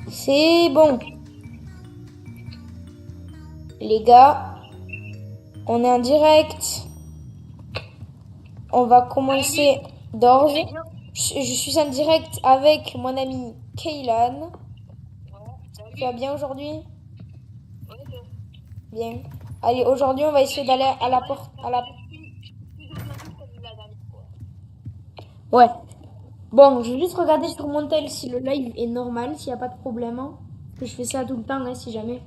C'est bon. Les gars, on est en direct. On va commencer d'orge. Je suis en direct avec mon ami Kaylan. Tu vas bien aujourd'hui? Bien. Allez, aujourd'hui, on va essayer d'aller à la porte. Ouais. Bon, je vais juste regarder sur mon tel si le live est normal, s'il n'y a pas de problème. Hein. Parce que je fais ça tout le temps, hein, si jamais.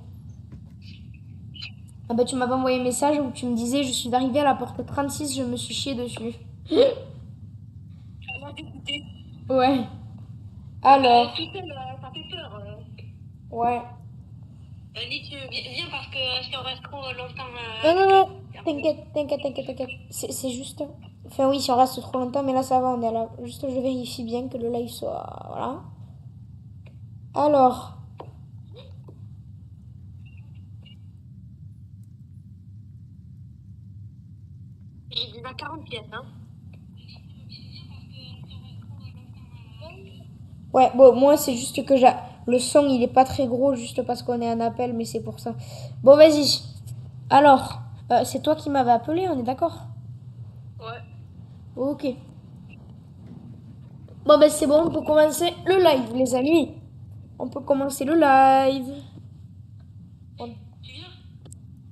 Ah bah, tu m'avais envoyé un message où tu me disais je suis arrivée à la porte 36, je me suis chié dessus. Ouais. Alors. Ça fait peur. Ouais. Vas-y, viens parce que si on reste trop longtemps. Non, non, non. T'inquiète. C'est juste. Enfin, oui, si on reste trop longtemps, mais là, ça va, on est là. Juste, je vérifie bien que le live soit. Voilà. Alors. J'ai déjà 40 pièces, hein. Ouais, bon, moi, c'est juste que le son, il est pas très gros, juste parce qu'on est en appel, mais c'est pour ça. Bon, vas-y. Alors, c'est toi qui m'avais appelé, on est d'accord? Ouais. Ok. Bon, ben, c'est bon, on peut commencer le live, les amis. On peut commencer le live. Tu viens?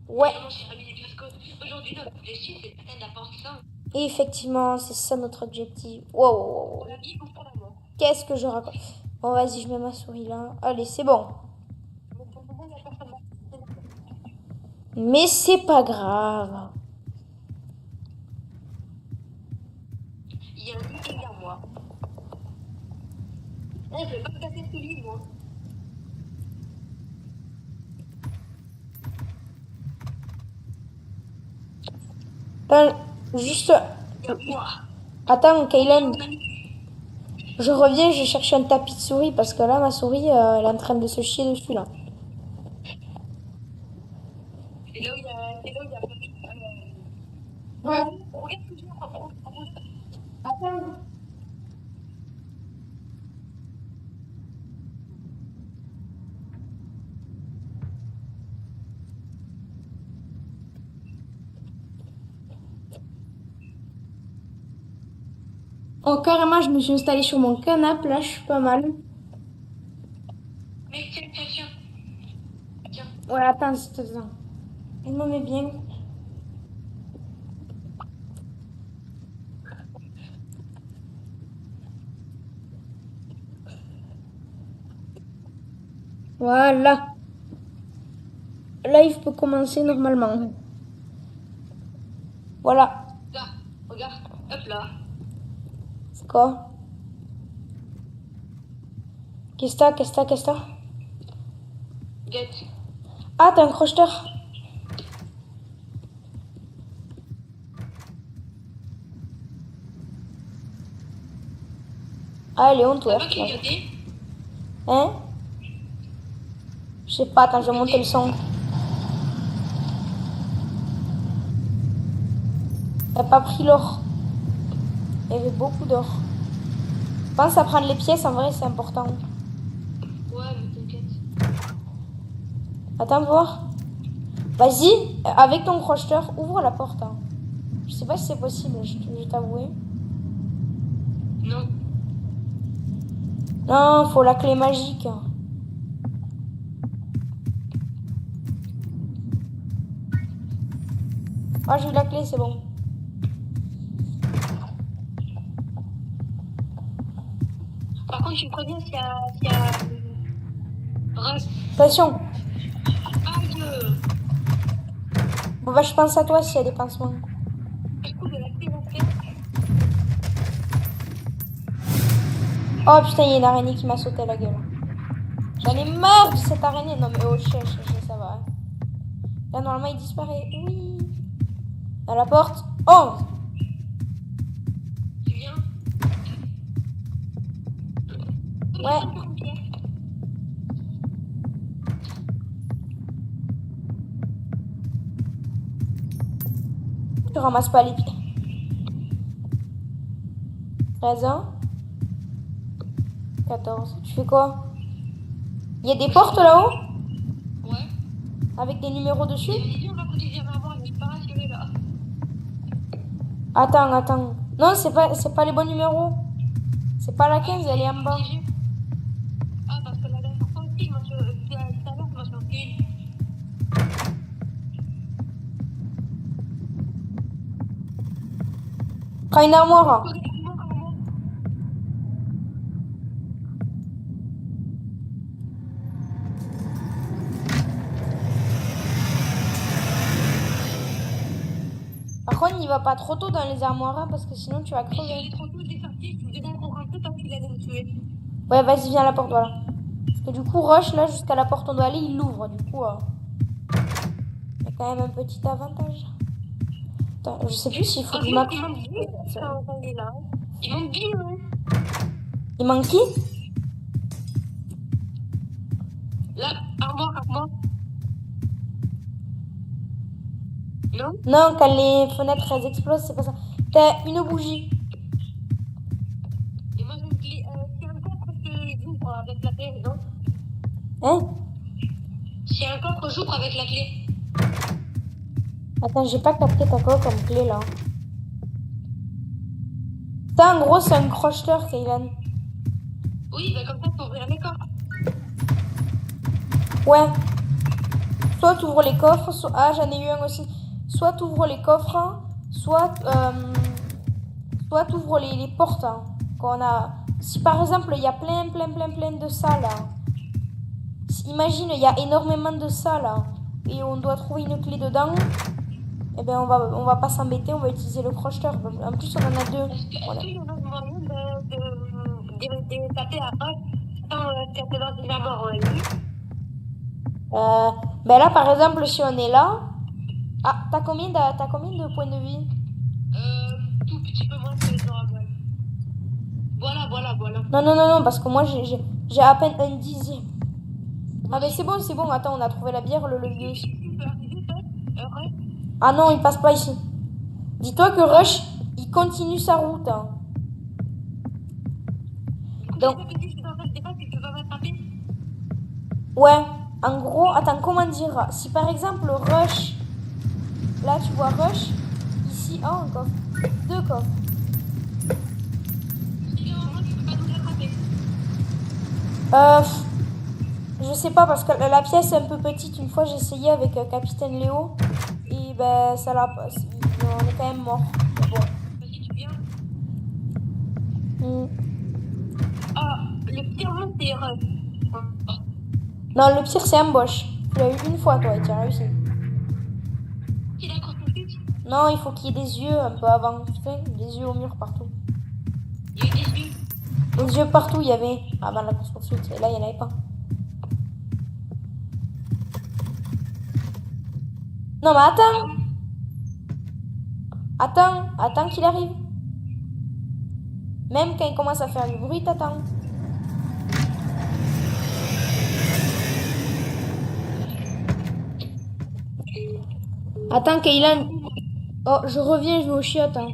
Ouais, Mon cher ami, parce qu'aujourd'hui, notre objectif, c'est d'atteindre la porte 100 effectivement, c'est ça notre objectif. Wow. pour la vie ou pour la mort. Qu'est-ce que je raconte? Bon, vas-y, je mets ma souris là. Allez, c'est bon. Mais pour le moment, la personne m'a Mais c'est pas grave. il y a un lit derrière moi. Eh, je vais pas me casser ce lit, moi. Attends, juste. Il y a moi. Attends, Kaylen. Mon ami. Je reviens, je cherche un tapis de souris parce que là, ma souris, elle est en train de se chier dessus là. C'est là où il y a. C'est là où il y a. Ouais. Regarde ce que j'ai à propos. Attends. Oh, carrément, je me suis installée sur mon canapé, là, je suis pas mal. Mais tiens. Tiens. Ouais, attends, attends. Je me mets bien. Voilà. Live peut commencer normalement. Voilà. Là, regarde. Hop là. C'est quoi? Qu'est-ce que t'as? Get. Ah, t'as un crocheteur. Allez, on Ça va twerk. clignoter? Hein? Je sais pas, attends, je vais monter le son. T'as pas pris l'or. Il y avait beaucoup d'or. Pense à prendre les pièces, en vrai, c'est important. Ouais, mais t'inquiète. Attends, voir. Vas-y, avec ton crocheteur, ouvre la porte. Hein. Je sais pas si c'est possible, je t'avoue. Non. Non, faut la clé magique. Ah, j'ai eu la clé, c'est bon. Par contre, tu me préviens s'il y a. Rust. Attention. Aïe. Bon, bah, je pense à toi s'il y a des pansements. Du coup, de la clé, en fait. Oh putain, il y a une araignée qui m'a sauté à la gueule. J'en ai marre de cette araignée. Non, mais oh, ça va. Hein. Là, normalement, il disparaît. Oui. À la porte. Oh. Tu viens? Ouais. Je ramasse pas les pieds. 13 ans. 14. Tu fais quoi? Il y a des portes là-haut Ouais. avec des numéros dessus? Vas-y, on va côté derrière moi, je suis pas rassurée là. Attends. Non, c'est pas les bons numéros. C'est pas la 15, elle est en bas. Piégé. Ah, parce que la dernière fois aussi, moi, tout à l'heure, moi, je m'en fais une. Prends une armoire. Par contre, il va pas trop tôt dans les armoires hein, parce que sinon tu vas Mais si crever. j'ai trop tôt, j'ai sorti, je voudrais qu'on rentre parce qu'il allait me tuer. Ouais, vas-y, viens à la porte, voilà. Parce que du coup, Rush, là, jusqu'à la porte, on doit aller, il l'ouvre. Du coup, il y a quand même un petit avantage. Attends, je sais plus s'il faut que je Il m'appuie. manque bien quand on est là. Il manque bien, hein. Il manque qui? Là, armoire. Non? Non, quand les fenêtres, elles explosent, c'est pas ça. T'as une bougie. Et moi, j'ai une clé. C'est un coffre que j'ouvre avec la clé, non? Hein? C'est un coffre, j'ouvre avec la clé. Attends, j'ai pas capté ta quoi comme clé, là. Ça, en gros, c'est un crocheteur, Kaylan. Oui, bah comme ça, faut ouvrir les coffres. Ouais. Soit t'ouvres les coffres, soit... Ah, j'en ai eu un aussi. Soit t'ouvres les coffres, soit t'ouvres les portes. Hein, qu'on a... Si par exemple, il y a plein de salles. Hein. Imagine, il y a énormément de salles. Hein, et on doit trouver une clé dedans. Eh ben, on va pas s'embêter, on va utiliser le crocheteur. En plus, on en a deux. Voilà. Est-ce qu'il y en a moyen de taper à poste sans taper dans une armoire en ligne? Ben là, par exemple, si on est là... Ah, t'as combien de points de vie? Tout petit peu moins que les normal. Voilà. Non, parce que moi, j'ai à peine un dixième. Ah ben c'est bon, attends, on a trouvé la bière, le levier aussi. Ah non, il passe pas ici. Dis-toi que Rush, il continue sa route. Hein. Donc, ouais, en gros, attends, comment dire? Si par exemple Rush, là tu vois Rush, ici, oh, un coffre, deux coffres. Je sais pas parce que la pièce est un peu petite. Une fois j'ai essayé avec Capitaine Léo et ben ça l'a pas. On est quand même mort. Mais bon. Ah, le pire monde, c'est Non, le pire c'est Ambosh. Tu l'as eu une fois toi et tu as réussi. Non, il faut qu'il y ait des yeux un peu avant. Tu sais, des yeux au mur partout. Il y a des yeux. Des yeux partout il y avait avant la course poursuite. Et là il n'y en avait pas. Non mais attends qu'il arrive. Même quand il commence à faire du bruit, t'attends. Attends, Kaylan. Oh, je reviens, je vais au chiottes. Hein.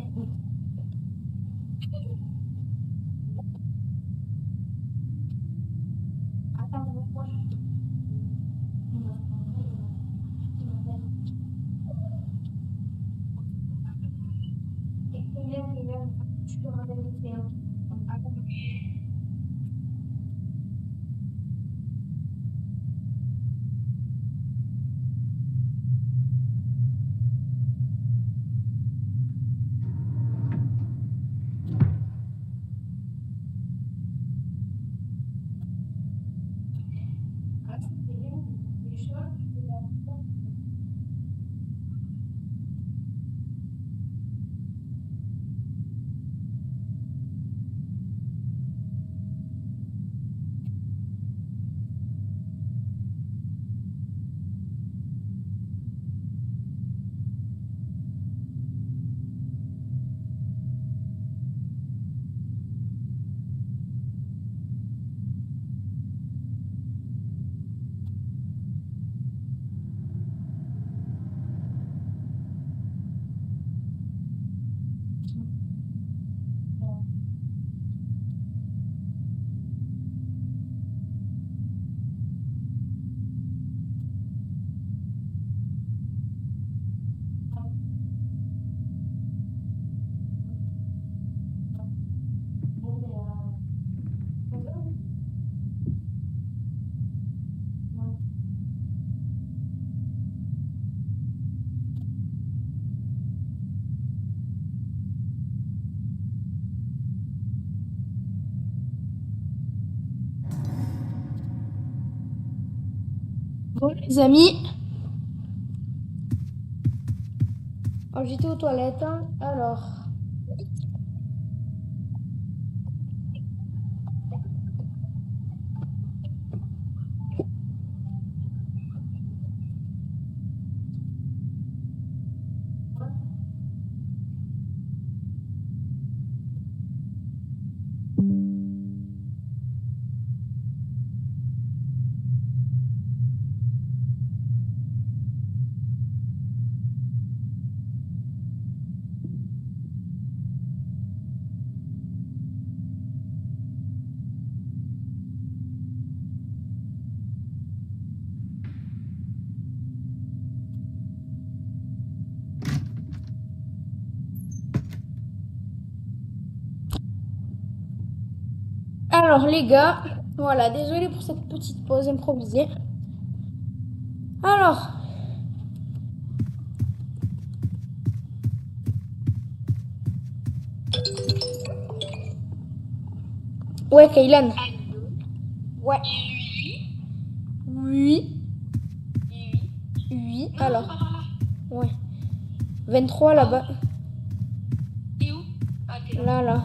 Bon, les amis. Oh, j'étais aux toilettes. Hein. Alors. Alors les gars, voilà, désolé pour cette petite pause improvisée. Alors, ouais, Kaylan. Ouais. Oui. Oui. Alors, ouais. 23 là-bas. T'es où? Ah, t'es là. Là.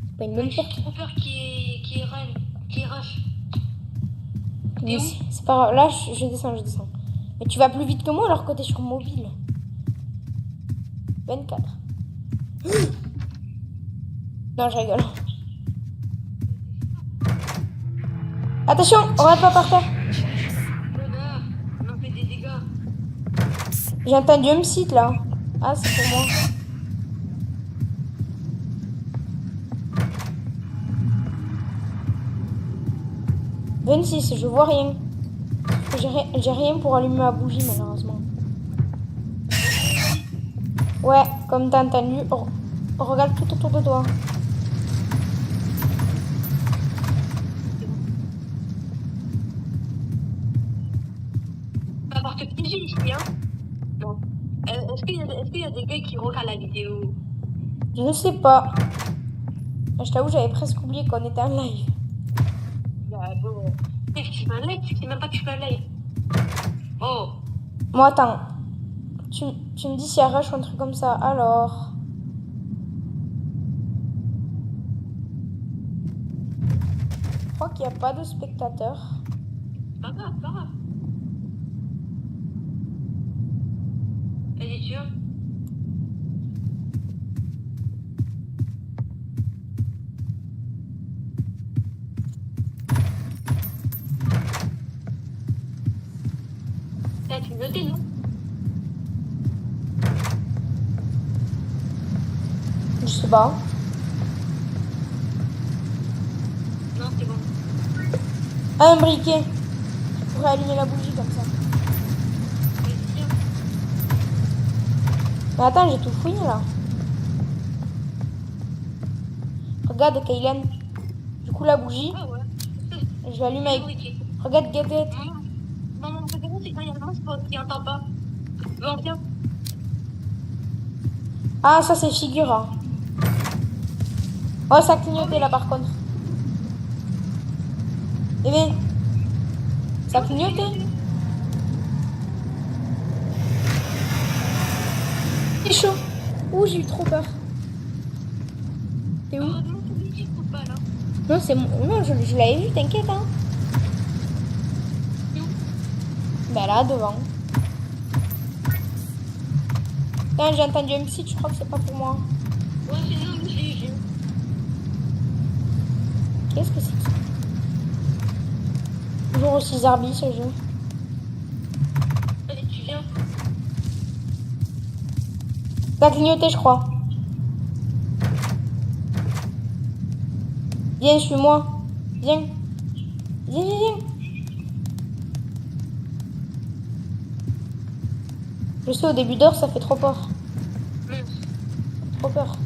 C'est pas une bonne J'ai porte. trop peur qui rush. Mais où? c'est pas grave. Là, je descends. Mais tu vas plus vite que moi alors que t'es sur mobile. 24. Non, je rigole. Attention, on rate pas par terre. Connard, on en fait des dégâts. J'ai entendu un site là. Ah, c'est pour moi. « 26, je vois rien. J'ai rien pour allumer ma bougie malheureusement. Ouais, comme t'as entendu, regarde tout autour de toi. On va voir te piéger ici, hein. Bon. Est-ce qu'il y a des gars qui regardent la vidéo? Je ne sais pas. Je t'avoue, j'avais presque oublié qu'on était en live. Bah bon. Mec, tu fais un live, tu sais même pas que tu fais un live. Oh. Moi, attends. Tu me dis s'il y a rush ou un truc comme ça. Alors. Je crois qu'il n'y a pas de spectateurs. Pas grave. Elle est sûre? T'as tu noté, non? Je sais pas. Non, c'est bon. Ah, un briquet. Je pourrais allumer la bougie comme ça. Vas-y, tiens. Mais attends, j'ai tout fouillé là. Regarde, Kaylan. Du coup, la bougie, Ah ouais. je l'allume avec. Ok. Regarde, Gadget. Non, mon préféré, c'est quand il y a le monstre qui entend pas. Bon, viens. Ah, ça, c'est figure. Hein. Oh, ça a clignoté là par contre. Eh bien, ça a clignoté. C'est chaud. Ouh, j'ai eu trop peur. T'es où? Heureusement que lui, il coupe pas, là. Non, c'est mon. Non, je l'avais vu, t'inquiète. Hein. T'es où? Bah là, devant. Putain, j'ai entendu un psy, je crois que c'est pas pour moi. Ouais, c'est non, j'ai vu. Qu'est-ce que c'est que ça? Toujours aussi zarbi ce jeu. Allez, tu viens. Ça a clignoté, je crois. Viens, suis-moi. Viens. Viens. Je sais, au début d'heure, ça fait trop peur. Trop peur.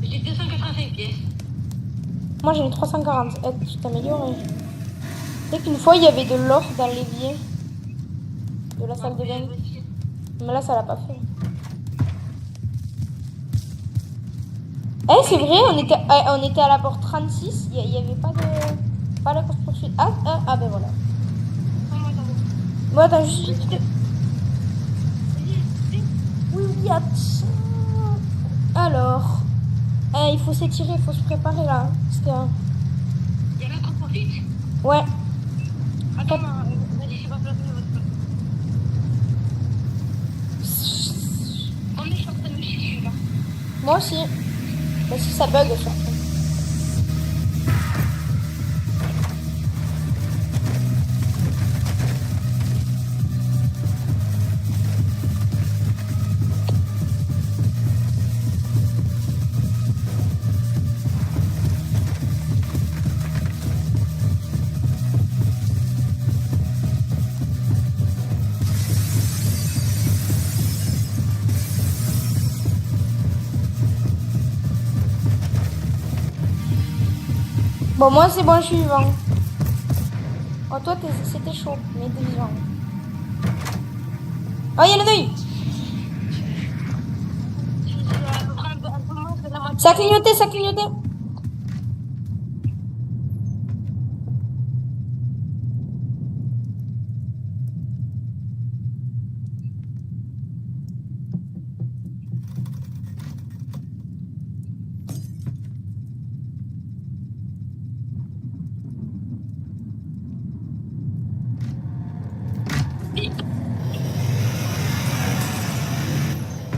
J'ai 285 pièces. Moi, j'ai eu 340. Eh, tu t'es amélioré. Tu sais qu'une fois, il y avait de l'or dans l'évier de la salle de bain. Mais là, ça l'a pas fait. Eh, c'est vrai, on était à la porte 36. Il y avait pas de... Pas la course poursuite. Ah, ben voilà. Bon, attends, juste... Oui, attends. Alors... il faut s'étirer, il faut se préparer là. Parce que... Il y a la course poursuite. Ouais. Attends, vas-y, je sais pas placer votre... On est sur train de me chier, là. Moi aussi. Mais si ça bug, ça. Bon, moi c'est bon, je suis vivant. Oh, toi c'était chaud, mais t'es vivant. Oh, il y a le deuil. Ça a clignoté, ça a clignoté.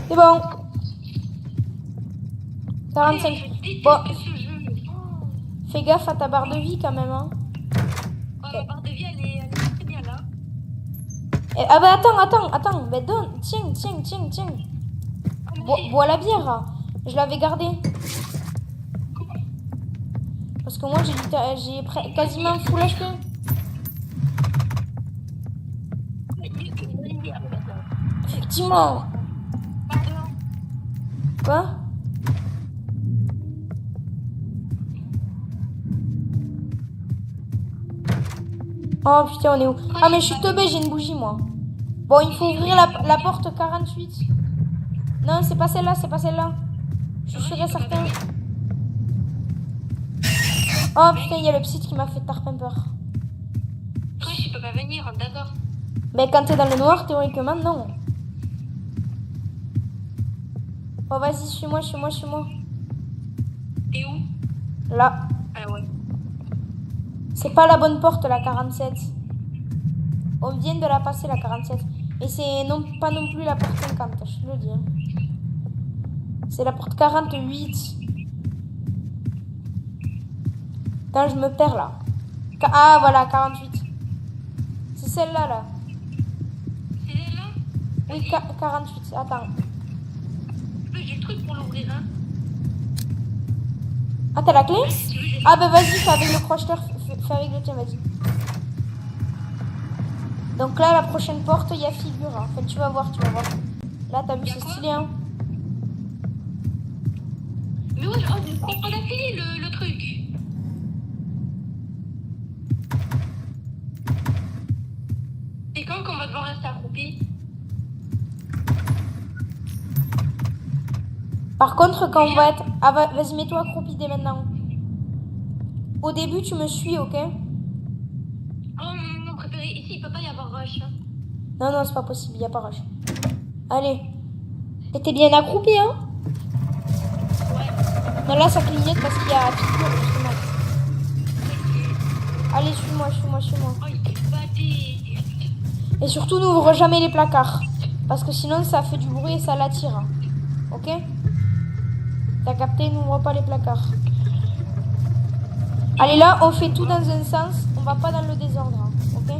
C'est bon. 45. Bon, fais gaffe à ta barre de vie quand même. Hein. La barre de vie, elle est très bien là. Ah bah attends. Bah donne. Tiens. Bois la bière. Je l'avais gardée. Parce que moi j'ai quasiment full HP. Effectivement. Quoi? Oh putain, on est où? Ah mais je suis teubé, j'ai une bougie moi. Bon, il faut ouvrir la porte 48. Non, c'est pas celle-là, Je suis sûr et certain. Oh putain, il y a le psy qui m'a fait tarpin peur. Toi, je peux pas venir, d'accord. Mais quand t'es dans le noir, théoriquement, non. Oh vas-y, suis-moi. T'es où? Là. Ah ouais. C'est pas la bonne porte, la 47. On vient de la passer, la 47. Et c'est pas non plus la porte 50, je te le dis. Hein. C'est la porte 48. Attends, je me perds là. Ah, voilà, 48. C'est celle-là, là. C'est celle-là? Oui, 48. Attends. J'ai le truc pour l'ouvrir, hein. Ah, t'as la clé? Ah, bah vas-y, fais avec le crocheteur. Fais avec le tien, vas-y. Donc là, la prochaine porte, il y a figure. Hein. Enfin, tu vas voir. Là, t'as vu, c'est stylé, hein. Mais ouais, on a fini le truc. Et quand qu'on va devoir rester accroupi? Par contre, quand on va être... Ah, vas-y, mets-toi accroupi dès maintenant. Au début, tu me suis, ok? Oh, mon préféré. Ici, il peut pas y avoir rush. Hein. Non, c'est pas possible, il n'y a pas rush. Allez. T'es bien accroupi, hein? Ouais. Non, là, ça clignote parce qu'il y a figure, justement. Allez, suis-moi. Oh, il est batté. Et surtout, n'ouvre jamais les placards. Parce que sinon, ça fait du bruit et ça l'attire. Ok? T'as capté, n'ouvre pas les placards. Allez, là, on fait tout dans un sens. On va pas dans le désordre. Ok?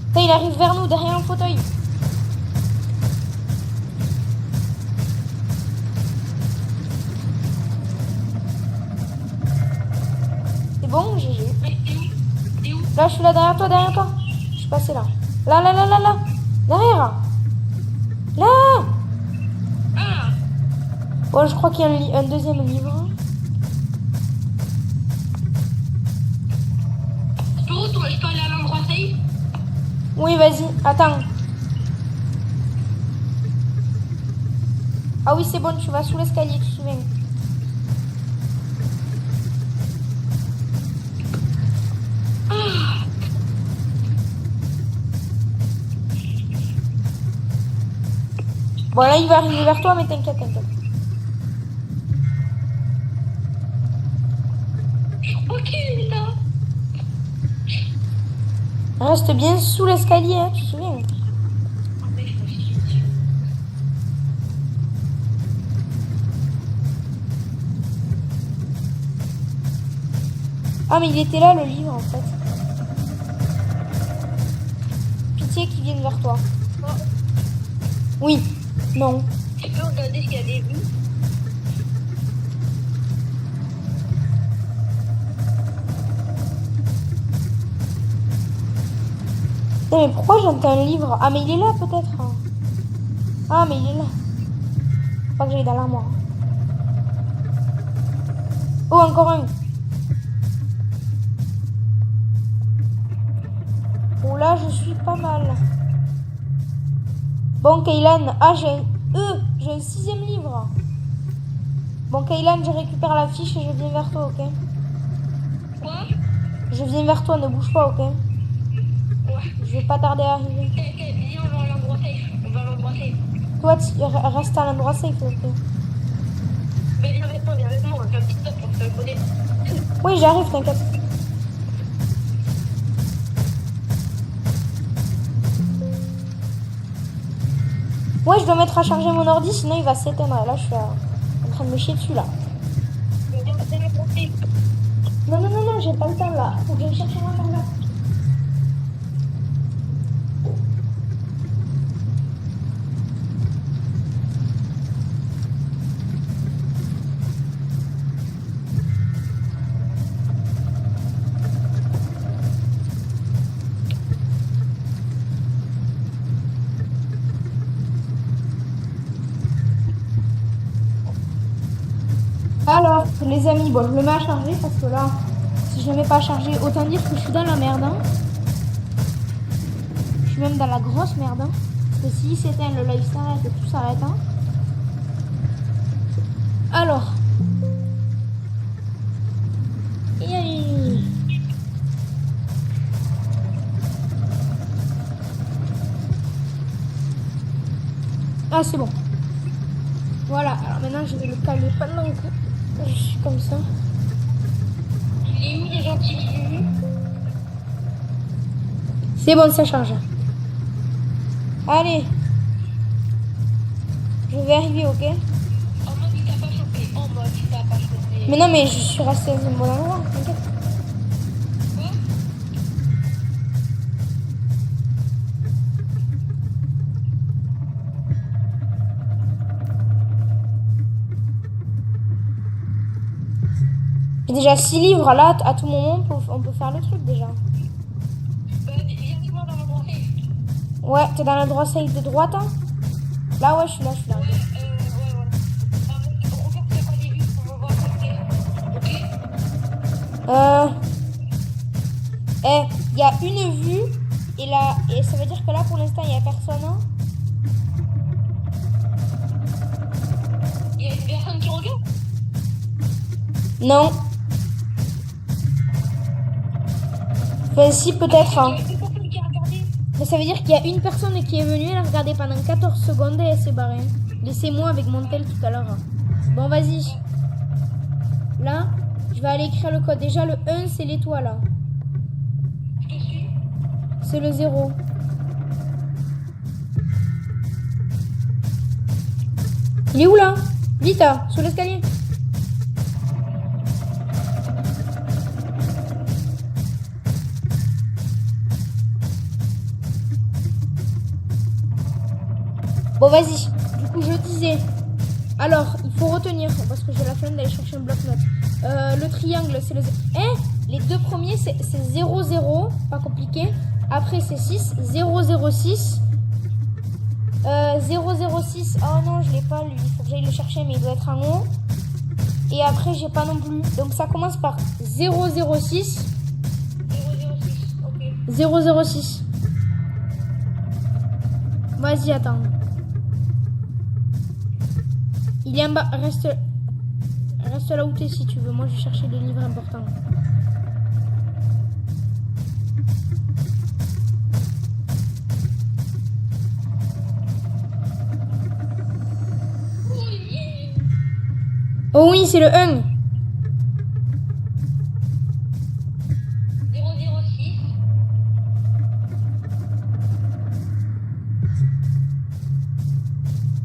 Putain, il arrive vers nous, derrière un fauteuil. C'est bon, GG. T'es où? Là, je suis là, derrière toi. Je suis passé là. Là. Derrière. Là. Ah! Bon, je crois qu'il y a un deuxième livre. Je peux aller à l'endroit safe? Oui, vas-y. Attends. Ah oui, c'est bon, tu vas sous l'escalier, tu te souviens. Bon, là, il va arriver vers toi, mais t'inquiète, t'inquiète. Ok, là. Reste bien sous l'escalier, hein, tu te souviens. Ah, mais je me suis dit. Ah, mais il était là, le livre, en fait. Pitié qu'il vienne vers toi. Oh, Oui. Non. tu peux regarder s'il y a des vues. Non, mais pourquoi j'entends un livre? Ah, mais il est là, peut-être. Ah, mais il est là. Faut pas que j'aille dans l'armoire. Oh, encore un. Oh, là, je suis pas mal. Bon, Kaylan. Ah, j'ai un 6e livre. Bon, Kaylan, je récupère la fiche et je viens vers toi, ok? Quoi? Je viens vers toi, ne bouge pas, ok? Ouais. Je vais pas tarder à arriver. Viens, on va à l'endroit safe. On va à l'endroit safe. Toi, reste à l'endroit safe, ok? Mais viens avec moi, viens avec moi. On va faire un petit stop pour se coder. Oui, j'arrive, t'inquiète. Ouais, je dois mettre à charger mon ordi, sinon il va s'éteindre. Là, je suis en train de me chier dessus, là. Mais viens avec moi, safe. Non, non, non, non, j'ai pas le temps, là. Faut que j'aille chercher mon ordi. Alors, les amis, bon, je le mets à charger parce que là, si je le mets pas à charger, autant dire que je suis dans la merde. Hein. Je suis même dans la grosse merde. Hein. Parce que s'il s'éteint, le live s'arrête et tout s'arrête. Hein. Alors. Ah, c'est bon. Voilà, alors maintenant je vais le caler pendant que je suis comme ça. Il est où les gentils? C'est bon, ça charge. Allez. Je vais arriver, ok? En mode, il t'a pas chopé. En mode, il t'a pas chopé. Mais non, mais je suis restée dans un bon endroit, t'inquiète. Quoi? J'ai déjà 6 livres, là, à tout moment, on peut faire le truc, déjà. Bah, viens avec moi dans l'endroit safe. Ouais, t'es dans l'endroit safe de droite, hein? Là, ouais, je suis là, je suis là. Ouais, ouais. En mode, regarde s'il y a pas des vues pour me voir passer. Ok? Il y a une vue, et là, et ça veut dire que là, pour l'instant, il n'y a personne, hein? Il y a une personne qui regarde? Non. Enfin, si, peut-être, hein. Il y a une personne qui a regardé. Mais ça veut dire qu'il y a une personne qui est venue, elle a regardé pendant 14 secondes et elle s'est barrée. Laissez-moi avec mon tel tout à l'heure. Bon, vas-y. Là, je vais aller écrire le code. Déjà, le 1, c'est l'étoile, là. Je te suis. C'est le 0. Il est où, là? Vite, là, sous l'escalier. Bon, vas-y. Du coup, je disais. Alors, il faut retenir, parce que j'ai la flemme d'aller chercher un bloc-notes. Le triangle, c'est le... les deux premiers, c'est 0, 0. Pas compliqué. Après, c'est 6. 0, 0, 6. 0, 0, 6. Oh non, je l'ai pas, lui. Il faut que j'aille le chercher, mais il doit être en haut. Et après, j'ai pas non plus. Donc, ça commence par 0, 0, 6. 006, ok. 0, 0, 6. Vas-y, attends. Il est en bas. Reste là où t'es si tu veux. Moi, je vais chercher des livres importants. Oh oui, c'est le 1. 006.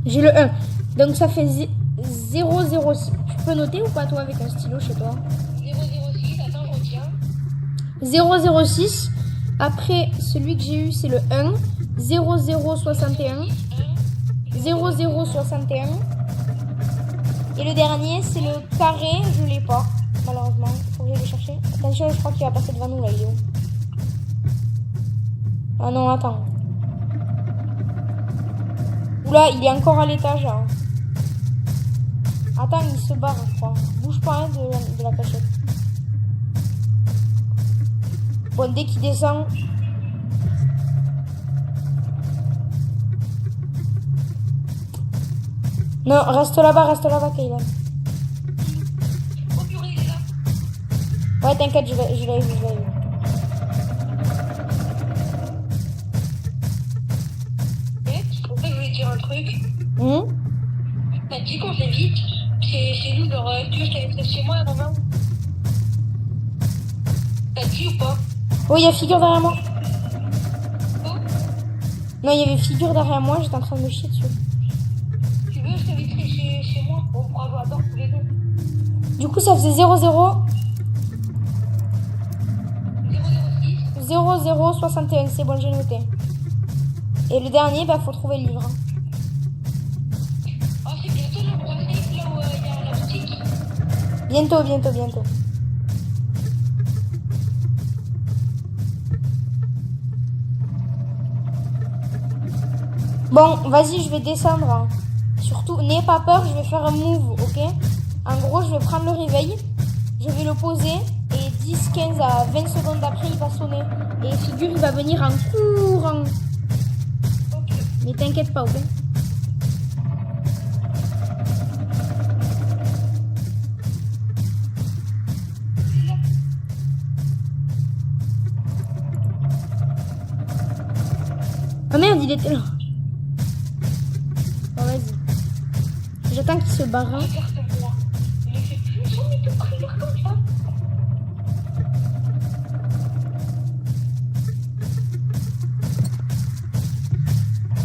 J'ai le 1. Donc ça fait 006. Tu peux noter ou pas toi avec un stylo chez toi? 006, attends, je retiens. 006. Après, celui que j'ai eu, c'est le 1. 0061. 0061. Et le dernier, c'est le carré. Je l'ai pas, malheureusement. Faut que j'aille le chercher. Attention, je crois qu'il va passer devant nous là, il est où? Ah non, attends. Oula, il est encore à l'étage là. Attends, il se barre, je crois. Bouge pas hein, de la cachette. Bon, dès qu'il descend. Non, reste là-bas, Kaylan. Oh purée, il est là. Ouais, t'inquiète, je l'ai vu. Mec, en fait, je voulais dire un truc. T'as dit qu'on s'évite. C'est nous, genre, tu veux que je t'invite chez moi avant. T'as dit ou pas? Oh, il y a figure derrière moi. Oh, Non, il y avait figure derrière moi, j'étais en train de me chier dessus. tu veux, je t'inviterai chez moi. On pourra jouer à bord tous les deux. Du coup, ça faisait 00 006. 0061, c'est bon, j'ai noté. Et le dernier, bah, faut trouver le livre. Oh, c'est bientôt le gros safe là où il y a la boutique. Bientôt. Bon, vas-y, je vais descendre. Hein. Surtout, n'aie pas peur, je vais faire un move, ok? En gros, je vais prendre le réveil, je vais le poser, et 10, 15 à 20 secondes après, il va sonner. Et figure, il va venir en courant. Ok. Mais t'inquiète pas, ok? Oh merde, il était là. Bon, vas-y. J'attends qu'il se barre. Hein. Regarde-moi. Mais c'est plus jamais de courir comme ça.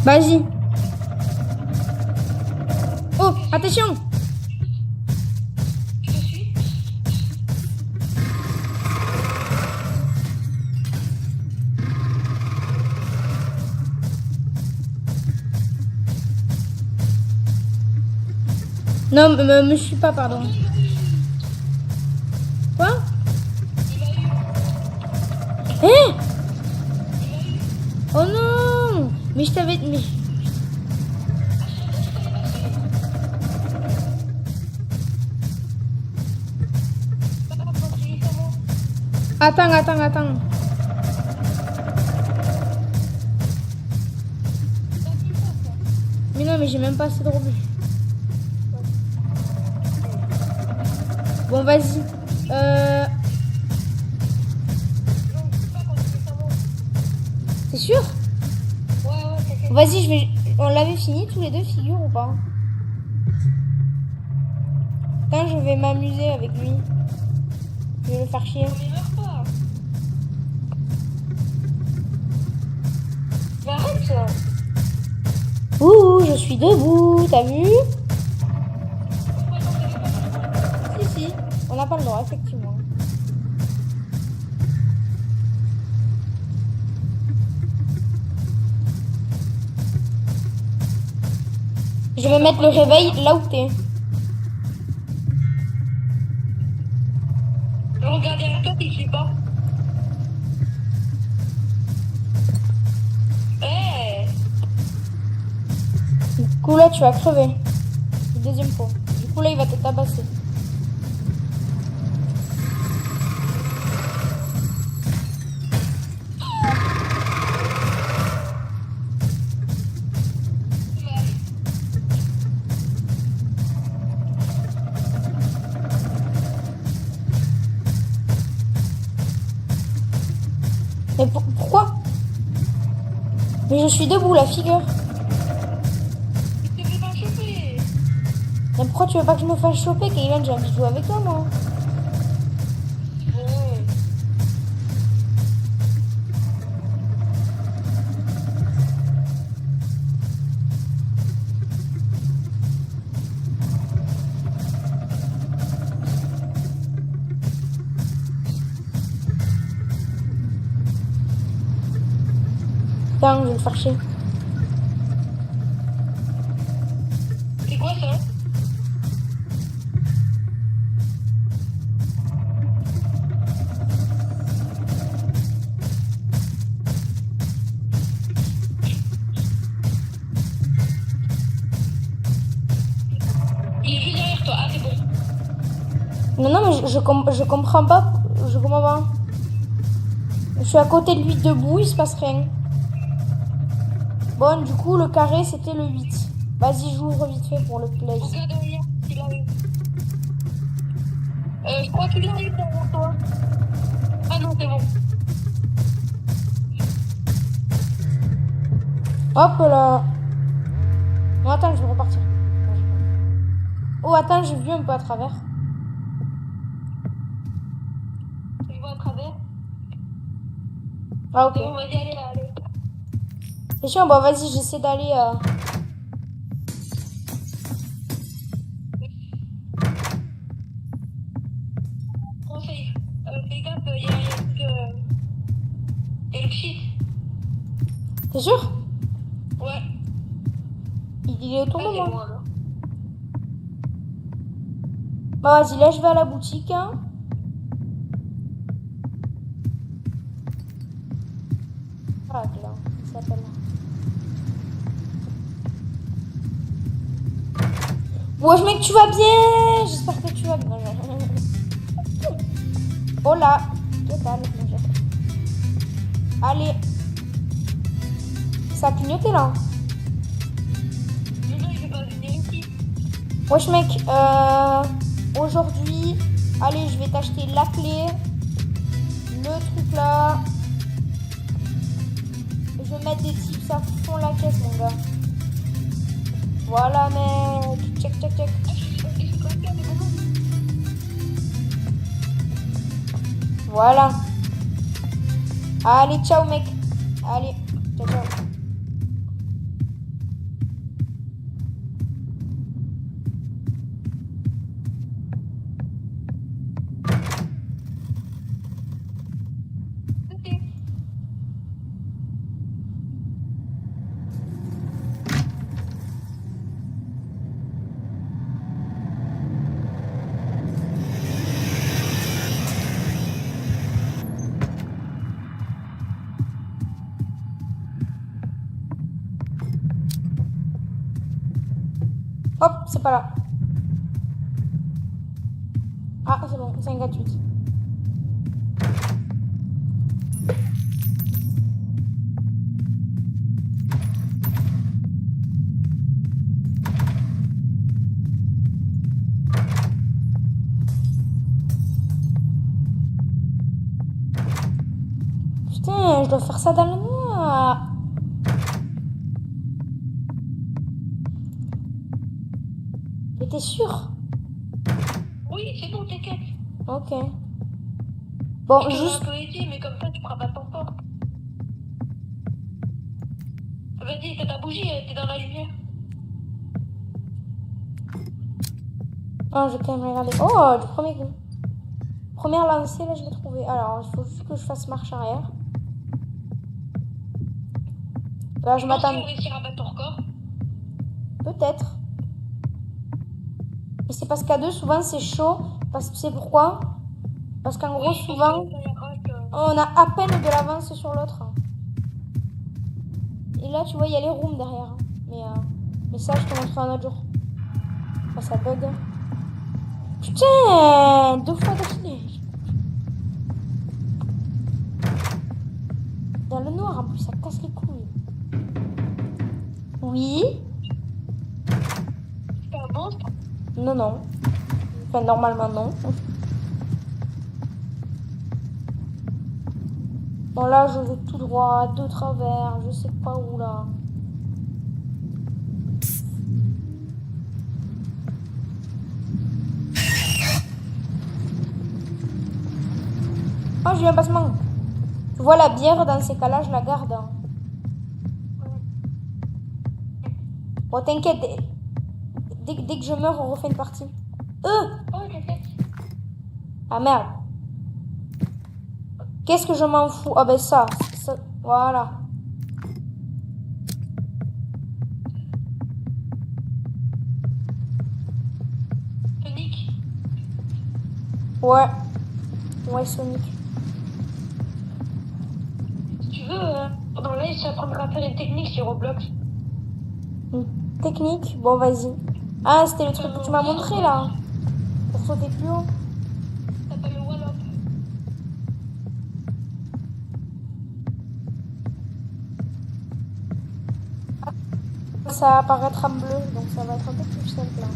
Vas-y. Oh, attention. Je te suis. Non, me suis pas, pardon. Quoi? Hein? Oh non! Mais je t'avais... Mais... Attends. Mais non, mais j'ai même pas assez de rebut. Bon, vas-y. T'es sûr? Ouais, t'inquiète. Vas-y, je vais... On l'avait fini tous les deux, figure ou pas? Quand je vais m'amuser avec lui. Je vais le faire chier. Mais meurs pas. Mais arrête ça. Ouh, je suis debout, t'as vu? Si, on n'a pas le droit, effectivement. Je vais mettre le réveil là où t'es. Regarde derrière toi, il suit pas. Du coup, là, tu vas crever. Deuxième fois. Du coup, là, il va te tabasser. Mais je suis debout, la figure. Tu te fais pas choper. Mais pourquoi tu veux pas que je me fasse choper, Kaylan? J'ai envie de jouer avec toi, moi. Bon. Putain, je vais le faire chier. C'est quoi ça? Il est juste derrière toi. Ah, c'est bon. Non, non, mais je comprends pas. Je comprends pas. Je suis à côté de lui debout, il se passe rien. Bon, du coup, le carré, c'était le 8. Vas-y, j'ouvre vite fait pour le play. Regarde derrière, il arrive. Je crois qu'il arrive derrière toi. Ah non, c'est bon. Hop là. Non, attends, je vais repartir. Oh, attends, j'ai vu un peu à travers. Je vois à travers. Ah, ok. C'est bon, vas-y, allez là, allez. C'est sûr, bon, vas-y, j'essaie d'aller. Conseil. Fais gaffe, il y a le shit. T'es sûr? Ouais. Il est autour Ah, de c'est moi. bon alors. Bah, vas-y, là, je vais à la boutique. Hein. Ah, là, il s'appelle là. Wesh, mec, tu vas bien? J'espère que tu vas bien. Oh là. Qu'est-ce que allez. Ça a clignoté là. Le gars, il veut pas venir ici. Wesh, mec, aujourd'hui, allez, je vais t'acheter la clé, le truc là. Je vais mettre des tips à fond la caisse, mon gars. Voilà, mec. Check. Ah, je suis pas sûr, mais comment? Voilà. Allez, ciao, mec. Allez, ciao. Ok. Hop, c'est pas là. Ah, c'est bon, c'est un 4-8. Putain, je dois faire ça dans le noir. Mais t'es sûr? Oui, c'est bon, t'inquiète. Ok. Bon, Je te juste... un peu aidé, mais comme ça, tu feras pas ton fort. Vas-y, t'as ta bougie, t'es dans la lumière. Oh, je vais quand même regarder. Oh, du premier coup. Première lancée, là, je l'ai trouvé. Alors, il faut juste que je fasse marche arrière. Là, je Je pense m'attends... qu'on réussira à battre ton record. Peut-être. Mais c'est parce qu'à deux, souvent, c'est chaud. Parce que c'est pourquoi? Parce qu'en gros, Oui, je pense souvent, que ça ira, on a à peine de l'avance sur l'autre. Et là, tu vois, il y a les rooms derrière. Mais ça, je te montrerai un autre jour. Oh, ça bug. Putain, 2 fois d'affilée. Dans le noir, en plus, ça casse les couilles. Oui. C'est un monstre. Non. Enfin, normalement, non. Bon, là, je vais tout droit, de travers, je sais pas où, là. Oh, j'ai eu un passement. Tu vois, la bière, dans ces cas-là, je la garde. Hein. Bon, t'inquiète. Dès que je meurs, on refait une partie. Oh, t'inquiète. Ah, merde. Qu'est-ce que je m'en fous? Ah, ben ça. Voilà. Sonic. Ouais. Ouais, Sonic. Si tu veux, dans live, j'apprendrai à faire une technique sur Roblox. Une technique? Bon, vas-y. Ah, c'était le truc que tu m'as montré, là. Pour sauter plus haut. Ça s'appelle le wall-up. Ça apparaîtra en bleu, donc ça va être un peu plus simple, là.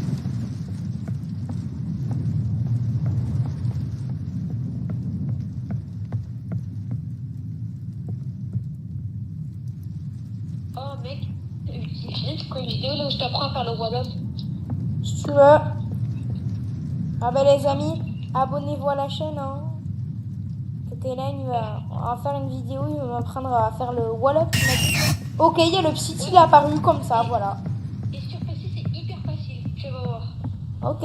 Oh, mec. C'est quoi une vidéo là où je t'apprends à faire le wall-up? Si tu veux. Ah ben les amis, abonnez-vous à la chaîne. Hein. C'était là, on va faire une vidéo, il va m'apprendre à faire le wall-up. Il m'a dit. Ok, il y a le petit, il est apparu comme ça, voilà. Et sur PC, c'est hyper facile, tu vas voir. Ok.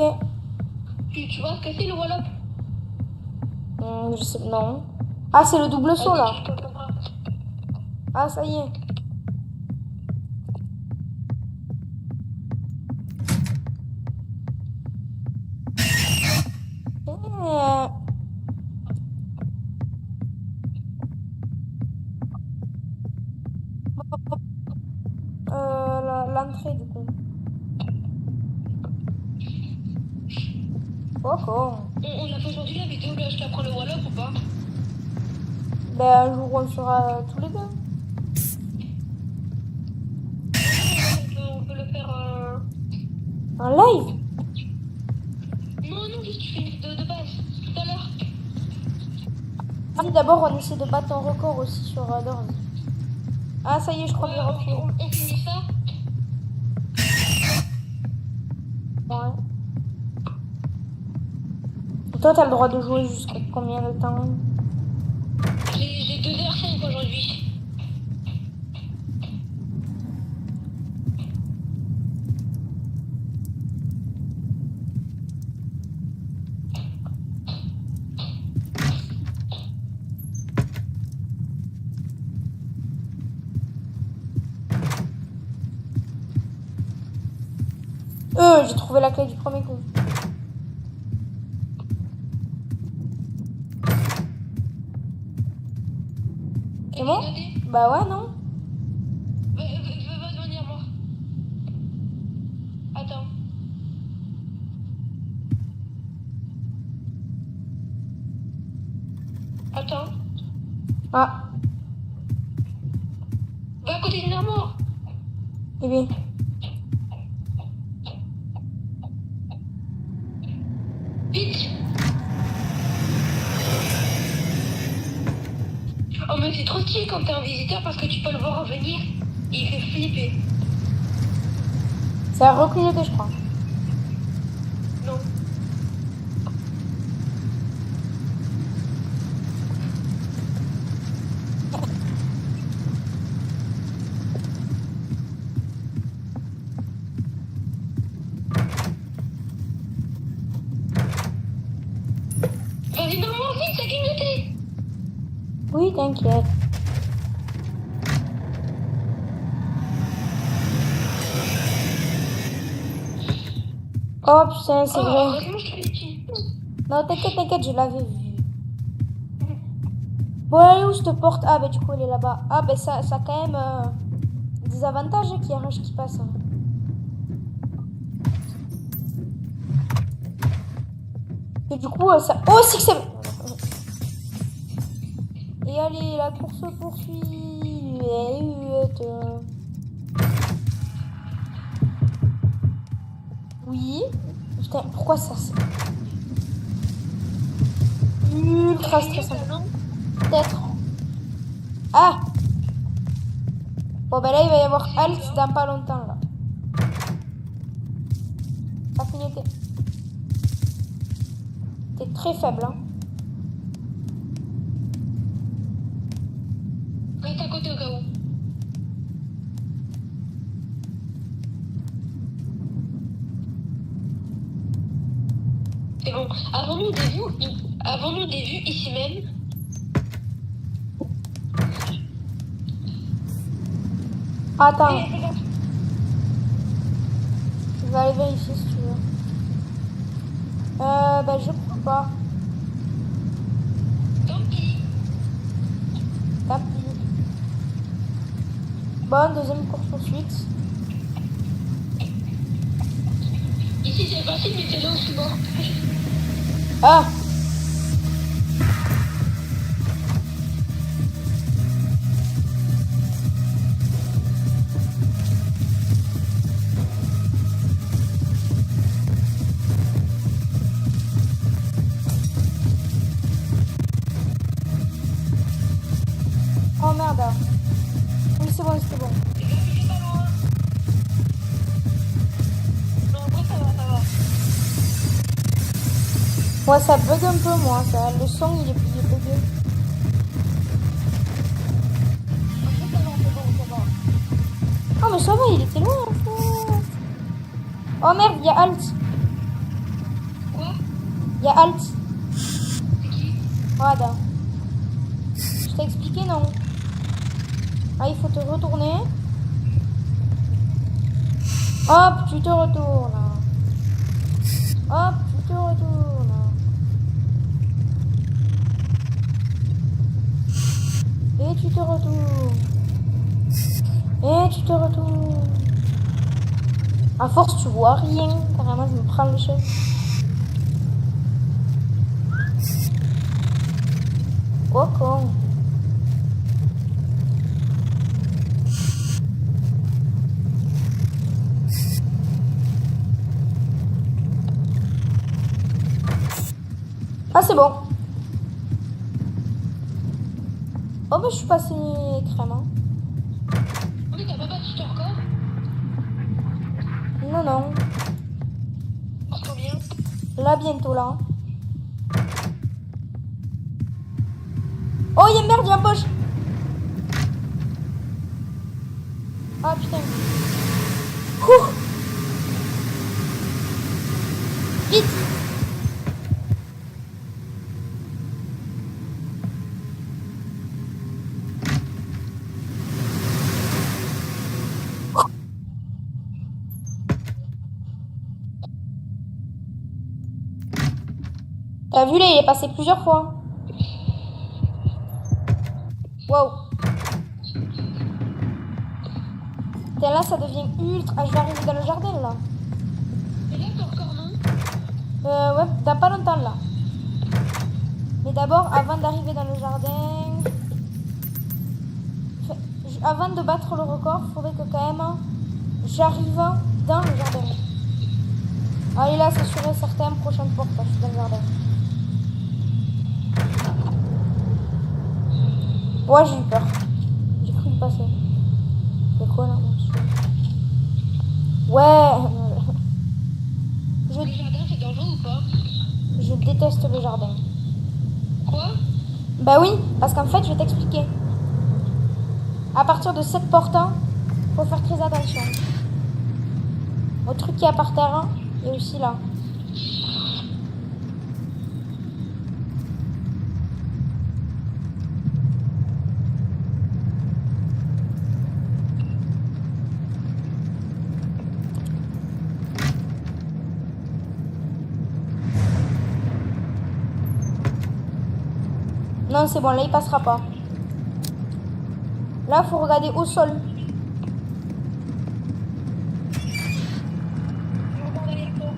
Tu vois ce que c'est le wall-up? Je sais, non. Ah, c'est le double saut là. Tu comprends. Ah, ça y est. L'entrée du coup. Oh, con. On a fait aujourd'hui la vidéo là, je t'apprends le wall-up ou pas? Ben, un jour on sera tous les deux. On peut le faire. En live? Non, juste tu fais une vidéo de base, tout à l'heure. Vas-y, d'abord on essaie de battre un record aussi sur Doors. Ah, ça y est, je crois que j'ai refait. On finit ça. Ouais. Et toi, t'as le droit de jouer jusqu'à combien de temps? J'ai 2h05 aujourd'hui. J'ai trouvé la clé du premier coup. C'est bon? Bah ouais, non? Va devenir mort. Attends. Attends. Ah, Va à côté d'une armoire. eh bien. Vite. Oh mais c'est trop stylé quand t'es un visiteur parce que tu peux le voir revenir. Il fait flipper. Ça a reclignoté, je crois. Non. Vas-y, non, vite, ça a clignoté. Oui, t'inquiète. Oh putain, c'est vrai. Heureusement, je te l'ai dit. Non, t'inquiète, je l'avais vu. Bon, elle est où cette porte? Ah, bah du coup, elle est là-bas. Ah, bah ça a quand même des avantages qu'il y a un rush qui passe. Hein. Et du coup, ça... Oh, c'est que c'est... Et allez, la course poursuit. Oui. Putain, pourquoi ça c'est ultra stressant? Peut-être. Ah! Bon, ben là, il va y avoir halt dans pas longtemps, là. Ça clignotait. T'es très faible, hein. Reste à côté au cas où. C'est bon. Avons-nous des vues ici même? Attends, Eh, regarde. je vais aller vérifier si tu veux. Ben, je crois pas. Tant pis. Tant pis. Bon, deuxième course-poursuite. Ici c'est facile, mais c'est là où je suis mort. Ah! Oh merde. Oui, c'est bon, c'est bon. Les gars, je suis pas loin. Non, en vrai, ça va. Moi, ça bug un peu, moi. Ça. Le son, il est bugué. En vrai, ça va. Oh, mais ça va, il était loin, en fait. Oh merde, il y a halt. Quoi? Il y a halt. C'est qui? Voilà. Je t'ai expliqué, non? Ah, il faut te retourner. Hop, tu te retournes. Hop, tu te retournes. Et tu te retournes. Et tu te retournes. À force, tu vois rien. Carrément, je me prends le chef. Oh, con. Ah, c'est bon. Oh, mais je suis passé crème. Hein. Oui, t'as pas battu ton record? Non, non. Parce combien? Là, bientôt, là. Oh, il y a merde, il y a un poche. Ah, putain. Cours. Vite. T'as vu, là, il est passé plusieurs fois. Wow. Putain, là, ça devient ultra... Ah, je vais arriver dans le jardin, là. Et là, ton record, non? Ouais, dans pas longtemps, là. Mais d'abord, avant d'arriver dans le jardin... Avant de battre le record, il faudrait que, quand même, j'arrive dans le jardin. Allez, là, c'est sûr et certain, prochaine porte, là, je suis dans le jardin. Ouais, j'ai eu peur. J'ai cru y passer. C'est quoi, là? Ouais. Le jardin, c'est dangereux ou pas? Je déteste le jardin. Quoi? Bah oui, parce qu'en fait, je vais t'expliquer. À partir de cette porte, faut faire très attention. Au truc qui est par terre et aussi là. Non, c'est bon, là, il passera pas. Là, faut regarder au sol. Je regarde avec toi.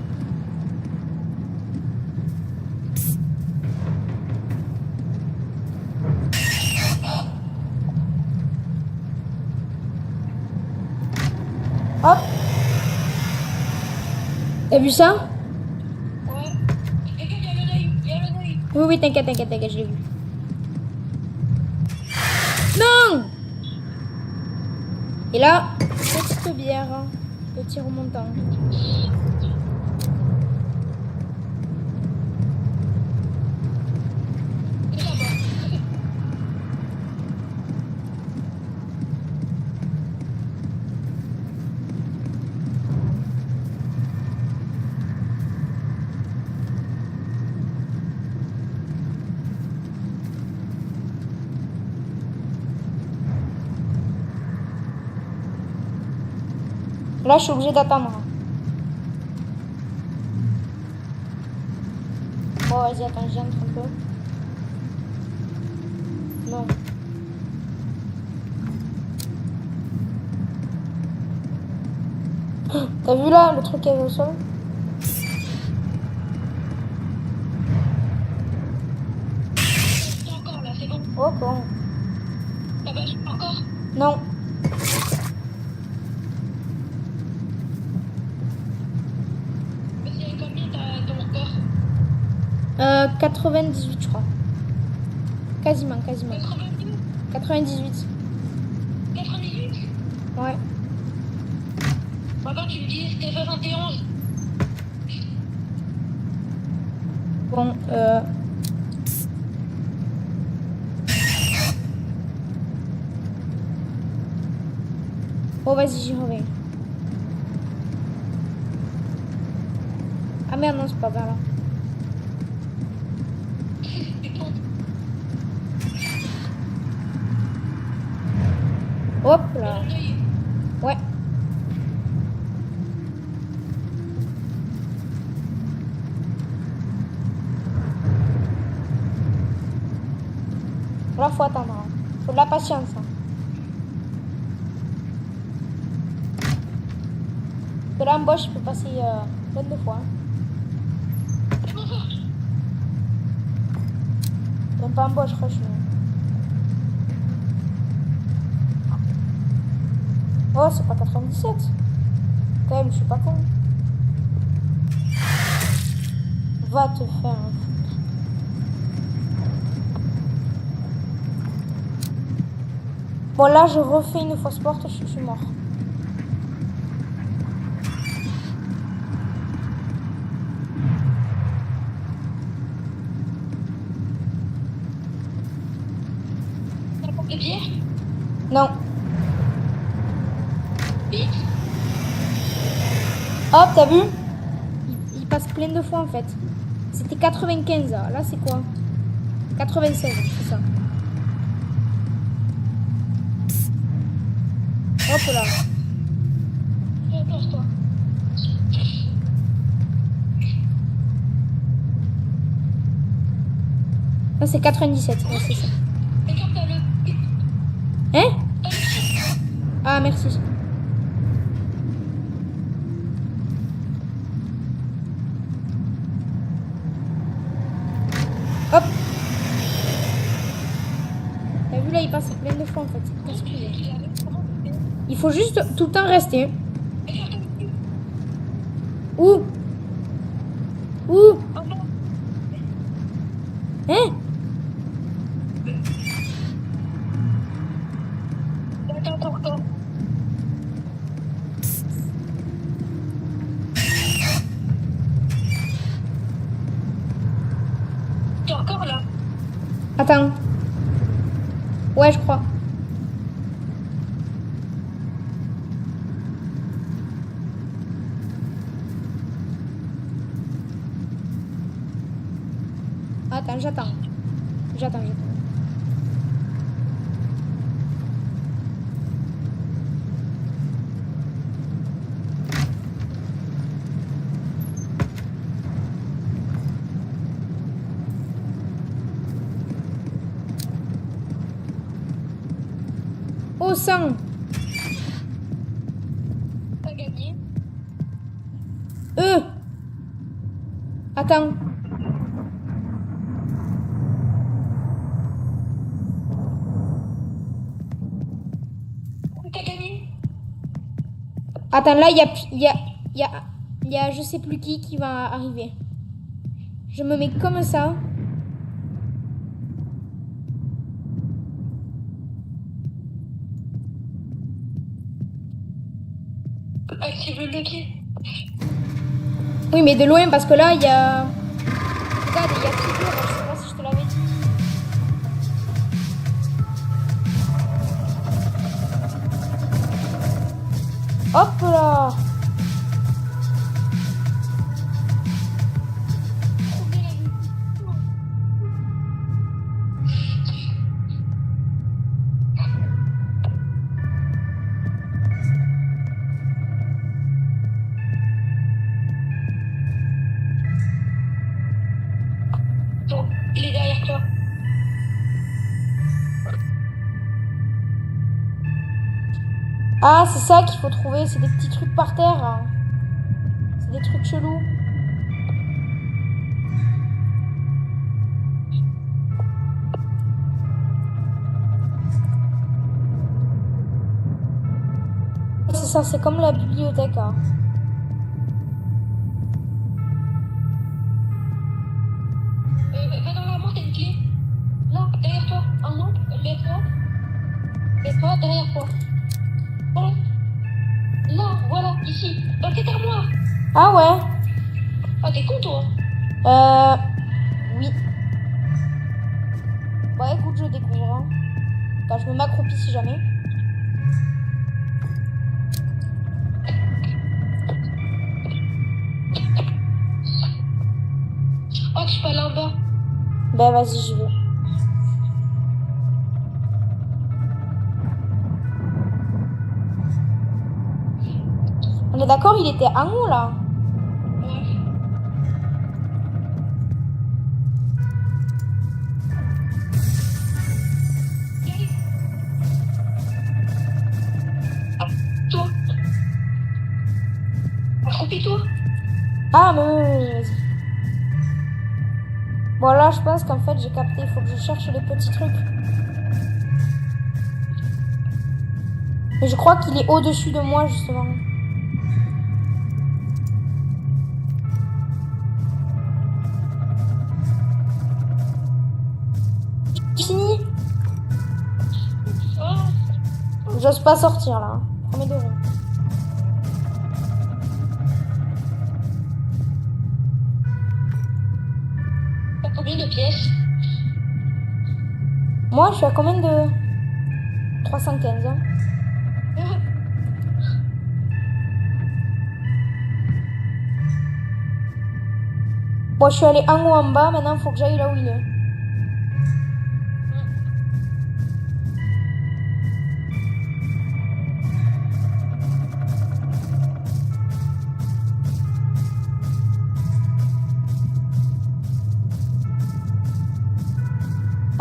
Hop. T'as vu ça? Ouais. Regarde, il y a le œil. Oui, oui, t'inquiète, je l'ai vu. Non! Et là, petite bière, petit remontant. Là, je suis obligée d'attendre. Bon, vas-y, attends, j'entre un peu. Non. T'as vu là, le truc qui est au sol? C'est encore là, c'est bon. Oh, bon. Ah bah, encore. Non. Vas-y, combien t'as ton score? 98, je crois. Quasiment. 90, 98. 98. Ouais. Moi, quand tu me disais c'était 71. Bon, oh, vas-y, j'y reviens. Ah merde, non, c'est pas vers là. Hop là. Ouais. Là, faut attendre. Hein. Faut de la patience. Hein. Que là, en boss, je peux passer plein de fois. Hein. Même pas en boss, rush, mais... Oh, c'est pas 97. Quand même, je suis pas con. Va te faire un foutre. Bon, là, je refais une fausse porte, je suis mort. La porte de bière? Non. Vite. Hop, t'as vu? Il passe plein de fois, en fait. C'était 95, là. Là, c'est quoi? 96, c'est ça. Hop là. Repose-toi. Là, c'est 97, ouais, c'est ça. Regarde, t'as le... Hein? Ah, merci. Hop. T'as vu là, il passe plein de fois en fait. Qu'est-ce qu'il est? Il faut juste tout le temps rester. Où? Où? Hein? Attends. T'es encore là? Attends. Ouais, je crois. Attends, j'attends. Oh, 100. T'as gagné. Attends. T'as gagné. Attends, là, il y a je sais plus qui va arriver. Je me mets comme ça. cible le pied. Oui, mais de loin, parce que là, il y a... Regarde, il y a figure, je sais pas si je te l'avais dit. Hop là. Bon, il est derrière toi. Ah, c'est ça qu'il faut trouver, c'est des petits trucs par terre. Hein. C'est des trucs chelous. C'est ça, c'est comme la bibliothèque. Hein. Va dans la main, t'as une clé. Là, derrière toi. Un nom, mets-toi. Mets-toi derrière toi. Voilà. Là, voilà, ici. Dans cette armoire. Ah ouais. Ah, t'es con, toi. Oui. Bah écoute, je découvre. Hein. Enfin, je me m'accroupis si jamais. Oh, tu peux aller en bas. Ben vas-y, j'y vais. On est d'accord, il était en haut là. Ouais. Ah, toi. Accroupis-toi. Ah, mais oui, vas-y. Bon, là, je pense qu'en fait, j'ai capté. Il faut que je cherche les petits trucs. Mais je crois qu'il est au-dessus de moi, justement. Fini. Oh. J'ose pas sortir là. Hein. Premier degré. T'as combien de pièces? Moi, je suis à combien de 315 hein. Bon, je suis allée en haut en bas. Maintenant, il faut que j'aille là où il est.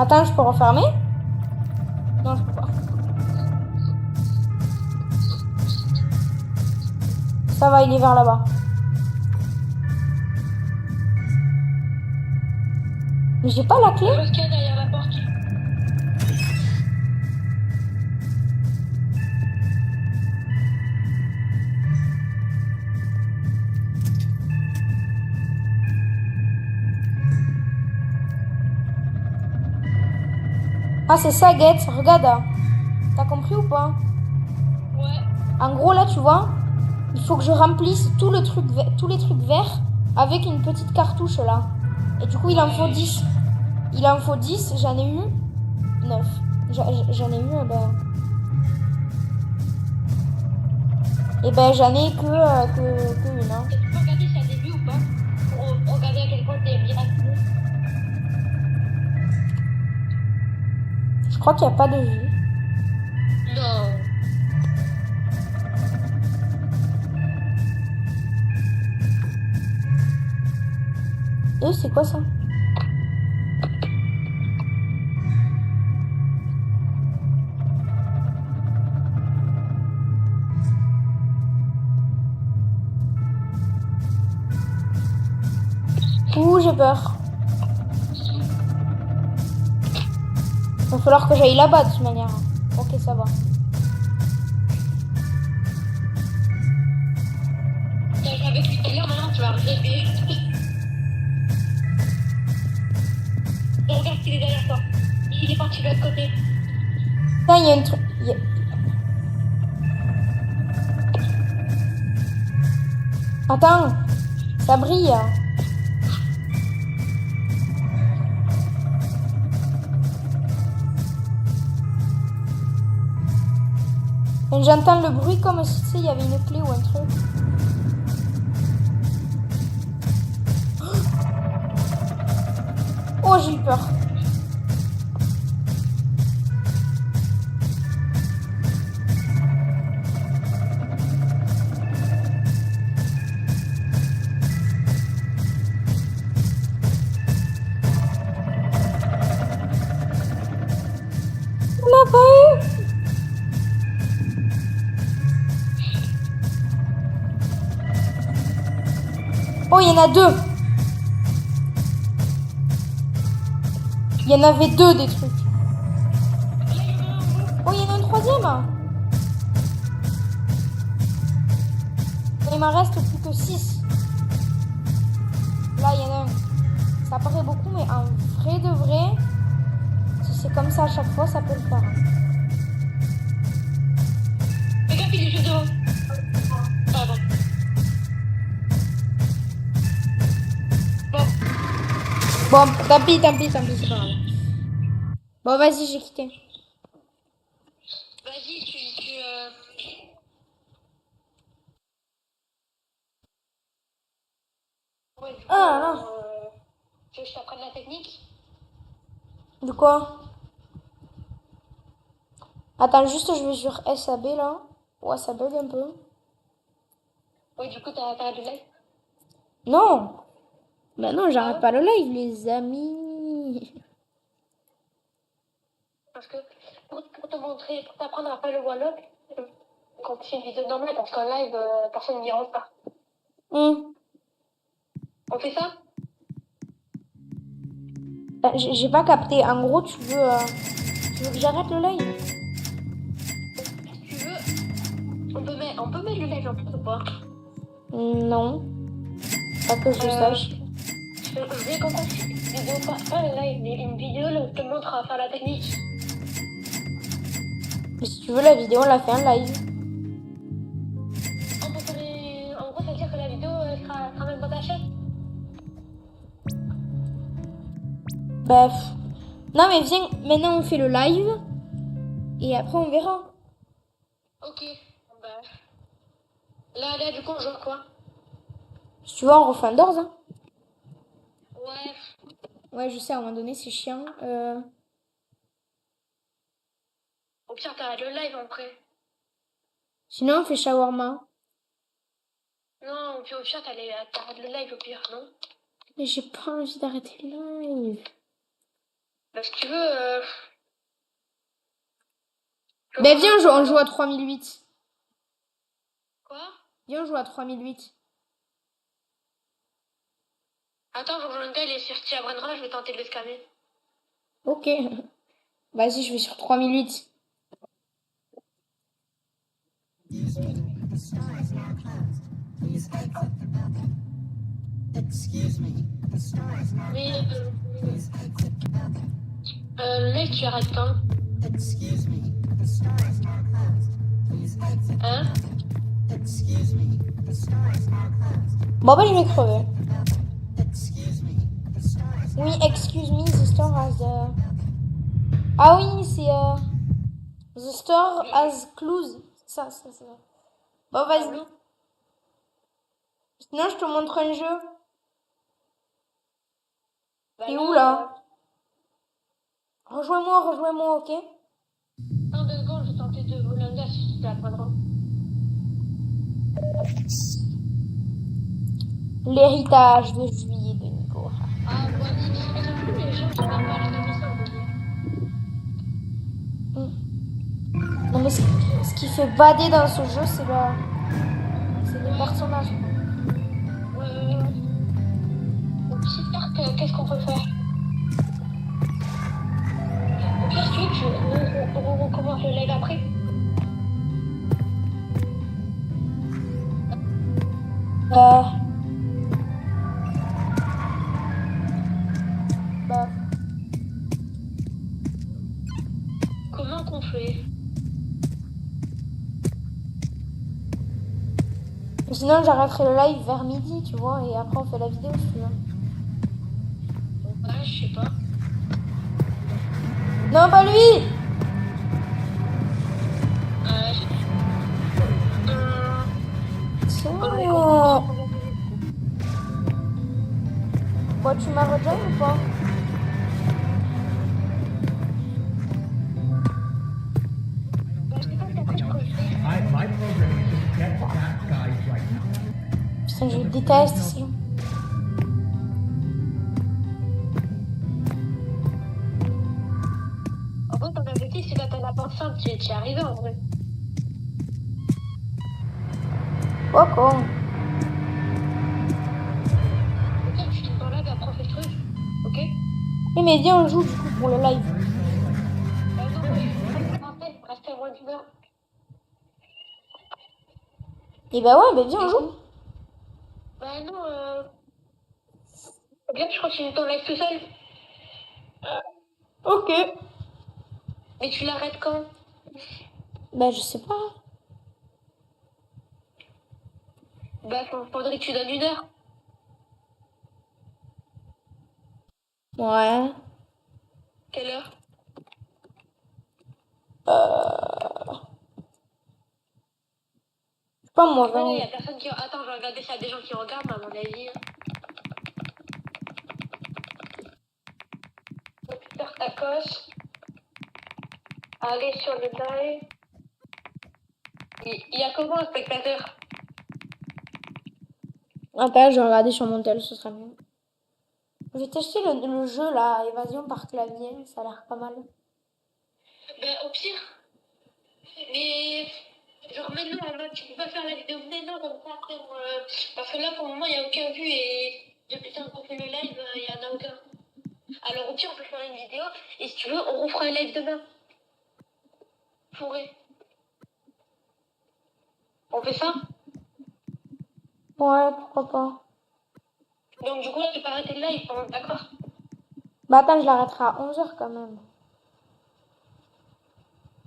Attends, je peux refermer? Non, je peux pas. Ça va, il est vers là-bas. Mais j'ai pas la clé? Qu'est-ce qu'il y a derrière la porte? Ah, c'est ça, Getz. Regarde. T'as compris ou pas? Ouais. En gros, là, tu vois, il faut que je remplisse tout le truc tous les trucs verts avec une petite cartouche, là. Et du coup, il en faut 10. Il en faut 10. J'en ai eu 9. J'en ai eu, ben... Et ben, j'en ai que une, hein. Tu peux regarder si c'est un début ou pas? Pour regarder à quel point t'es miraculeux. Je crois qu'il n'y a pas de vue. Non. C'est quoi ça? Ouh, j'ai peur. Il va falloir que j'aille là-bas de toute manière. Ok, ça va. T'as joué avec lui tout à l'heure, maintenant tu vas rêver. Et regarde qu'il est derrière toi. Il est parti de l'autre côté. Putain, il y a un truc. Attends, ça brille. Et j'entends le bruit comme si tu sais, il y avait une clé ou un truc. Oh, j'ai eu peur. On n'a pas eu. Oh, il y en a deux. Il y en avait deux des trucs. Oh, il y en a un troisième. Il m'en reste plus que 6. Là, il y en a un. Ça paraît beaucoup, mais en vrai de vrai, si c'est comme ça à chaque fois, ça peut le faire. Regarde, il est juste devant. Pardon. Bon, tant pis, c'est pas grave. Bon, vas-y, j'ai quitté. Vas-y, Ouais, du coup, Ah, non. tu veux que je t'apprenne la technique? De quoi? Attends, juste, je vais sur SAB, là. Ouais, ça bug un peu. Oui, du coup, t'as arrêté le live? Non! Bah non, j'arrête pas le live, les amis. Parce que pour te montrer, pour t'apprendre à faire le wall-up, quand tu fais une vidéo normale, parce qu'en live, personne n'y rentre pas. On fait ça? J'ai pas capté. En gros, tu veux que j'arrête le live? Si tu veux, on peut mettre le live en plus ou pas? Non. Pas que je sache. Je vais comprendre une vidéo, pas le live, mais une vidéo là, où je te montre à faire la technique. Mais si tu veux, la vidéo, on l'a fait en live. On peut faire en gros, ça veut dire que la vidéo sera même pas ta chaîne. Bah, non, mais viens, maintenant on fait le live. Et après, on verra. Ok. Bah. Là, du coup, on joue à quoi? Si tu veux, on refait un Doors. Hein. Ouais. Ouais, je sais, à un moment donné, c'est chiant. Au pire, t'arrêtes le live après. Sinon, on fait shawarma. Non, puis au pire, t'arrêtes le live au pire, non? Mais j'ai pas envie d'arrêter le live. Bah, si tu veux. Ben viens, on joue à 3008. Quoi? Viens, on joue à 3008. Attends, je rejoins un gars, il est sorti à Brandra, je vais tenter de le scammer. Ok. Vas-y, je vais sur 3008. Mais. Le live, tu arrêtes quand? Hein? Bon, bah, je vais crever. Oui, excuse me, the store has... Ah oui, c'est... The store has closed. Ça. Bon, vas-y. Sinon, je te montre un jeu. Bah, T'es où, là? Rejoins-moi, ok? En 2 secondes, je vais tenter de voler un gars si tu à Brandra. L'héritage de juillet de Nico. Ah, bon, dis, les gens qui parlent pas la même ça, Non, mais ce qui fait bader dans ce jeu, c'est les personnages. Donc, super, qu'est-ce qu'on peut faire? Au pire, tu veux que on recommence le live après? Bah, Comment qu'on fait? Sinon, j'arrêterai le live vers midi, tu vois, et après on fait la vidéo si tu veux. Ouais, je sais pas. Non, pas lui! Euh, Tiens. euh, Quoi, tu m'as rejoint ou pas? My program is just get that guy right now. Putain, je déteste ces gens. En vrai, ton objectif, c'est d'atteindre la porte simple. Tu es arrivé en vrai. Quoi, con? Ok, tu finis ton live et après on fait le truc. Ok? Oui, mais viens, on joue du coup pour le live. Non, mais reste à moins d'une heure. Et bah ouais, bah viens, on joue. Bah non, bien que je continue ton live tout seul. Ok. Mais tu l'arrêtes quand? Bah je sais pas. Bah, faudrait que tu donnes une heure. Ouais. Quelle heure? Je sais pas moi, Après, il y a 20. personne qui. Attends, je vais regarder s'il y a des gens qui regardent, mais à mon avis. Super tacos. Allez sur le live. Il y a comment un spectateur? Attends, je vais regarder sur mon tel, ce sera mieux. Je vais tester le jeu là, Évasion par clavier, ça a l'air pas mal. Ben, au pire. Mais. Genre maintenant, en mode, tu peux pas faire la vidéo maintenant comme ça après. Parce que là, pour le moment, il n'y a aucun vu et depuis qu'on fait le live, il n'y en a aucun. Alors au pire, on peut faire une vidéo et si tu veux, on refera un live demain. Pourrait. On fait ça? Ouais, pourquoi pas. Donc du coup, là, tu peux arrêter le live, d'accord? Bah attends, je l'arrêterai à 11h quand même.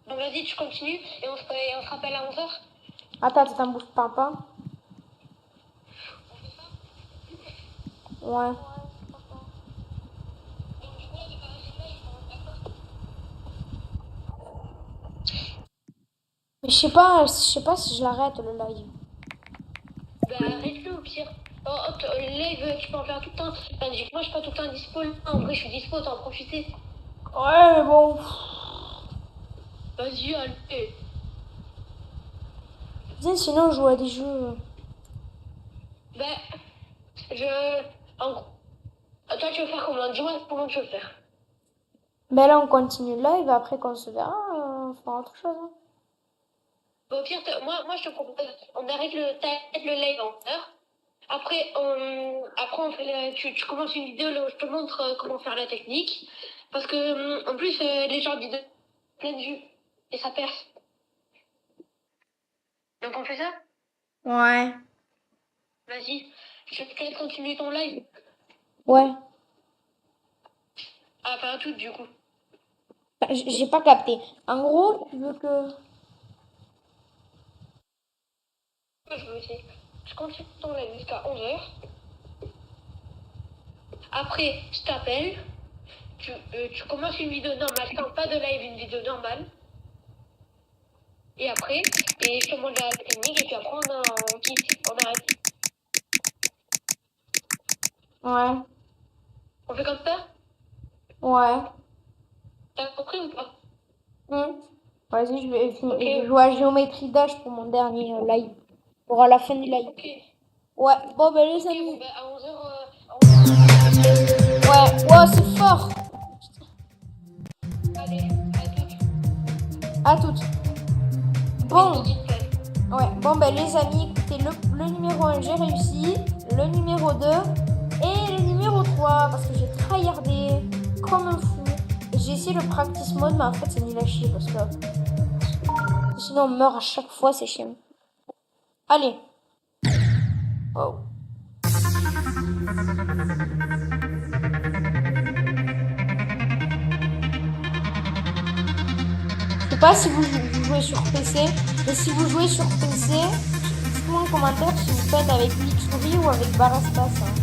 Donc vas-y, tu continues et on se rappelle à 11h. Attends, bouge pas. Ouais. Mais je sais pas si je l'arrête le live. Bah arrête-le au pire. Le live, tu peux en faire tout le temps. Enfin, moi, je suis pas tout le temps dispo. Là. En vrai, je suis dispo, t'en profiter. Ouais, mais bon. Vas-y, allez. Viens, sinon on joue à des jeux. Bah, en gros. Toi, tu veux faire comment? Dis-moi comment tu veux faire. Ben là, on continue le live, après qu'on se verra, on fera autre chose. Hein. Bah, au pire, moi, je te propose. On arrête t'arrêtes le live en heure. Après, on fait tu commences une vidéo là où je te montre comment faire la technique. Parce que, en plus, les gens disent plein de vues. Et ça perce. Donc, on fait ça? Ouais. Vas-y. Je te laisse continuer ton live. Ouais. Ah, pas tout, du coup. J'ai pas capté. En gros, tu veux que... Je veux essayer. Je continue ton live jusqu'à 11h. Après, je t'appelle. Tu commences une vidéo normale. Je tente pas de live, une vidéo normale. Et après, je te montre la technique et puis après on quitte, on arrête. Ouais. On fait comme ça? Ouais. T'as compris ou pas? Vas-y, je vais Ok. jouer à Géométrie Dash pour mon dernier live. Pour à la fin du live. Ok. Ouais, bon ben les Ok, amis. bon, bah, à 11h. Ouais, c'est fort. Allez, À toutes. Bon. Petite fête. Ouais, bon ben les amis, écoutez, le numéro 1 j'ai réussi, le numéro 2 et le numéro 3 parce que j'ai tryhardé comme un fou. Et j'ai essayé le practice mode mais en fait c'est nul à chier parce que sinon on meurt à chaque fois, c'est chiant. Allez. Oh. Je sais pas si vous jouez sur PC, mais si vous jouez sur PC, dites-moi commentaire si vous faites avec Click Souris ou avec barre espace. Hein.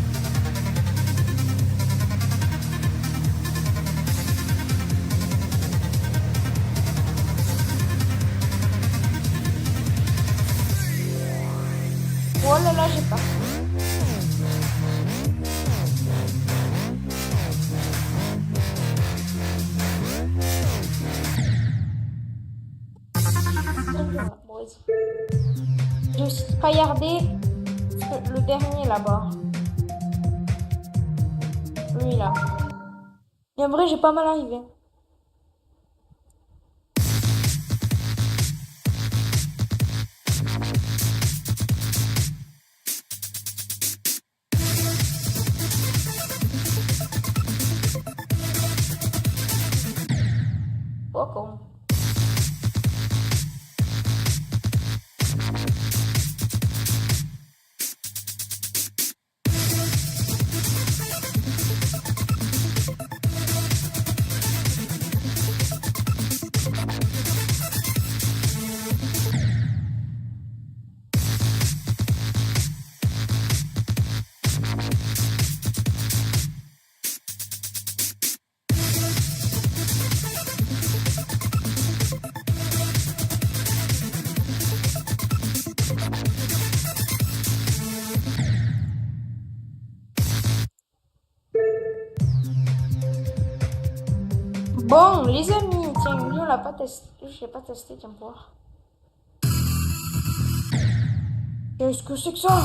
Oh là là, j'ai pas. Bon, vas-y. J'ai aussi tryhardé le dernier là-bas. Lui là. Et en vrai, j'ai pas mal arrivé. Oh, con. Bon, les amis, tiens, lui, on l'a pas testé. Je l'ai pas testé, tiens, pour voir. Qu'est-ce que c'est que ça?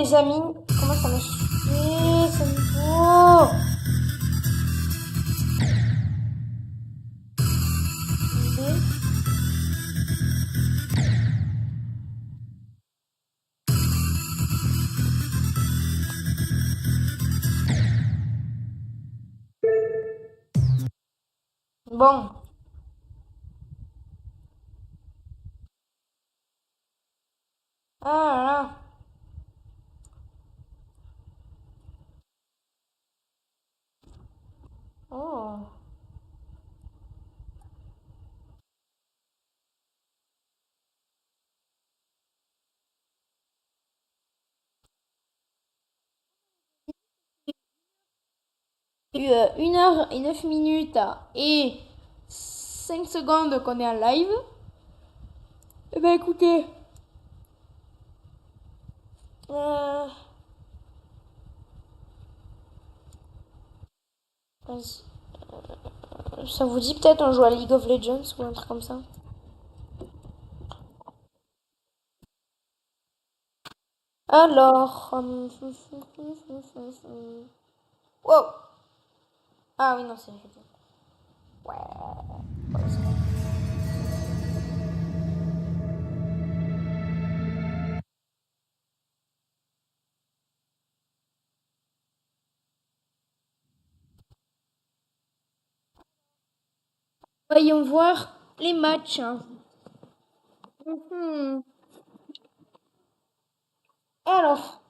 Les amis, comment ça me fait ce niveau? Bon. Ah là là. Oh. Il y a 1h09 et 5 secondes qu'on est en live. Eh ben écoutez. Ça vous dit peut-être on joue à League of Legends ou un truc comme ça? Alors. Wow. Ah oui, non, c'est vrai. Ouais. Voyons voir les matchs. Hein. Alors.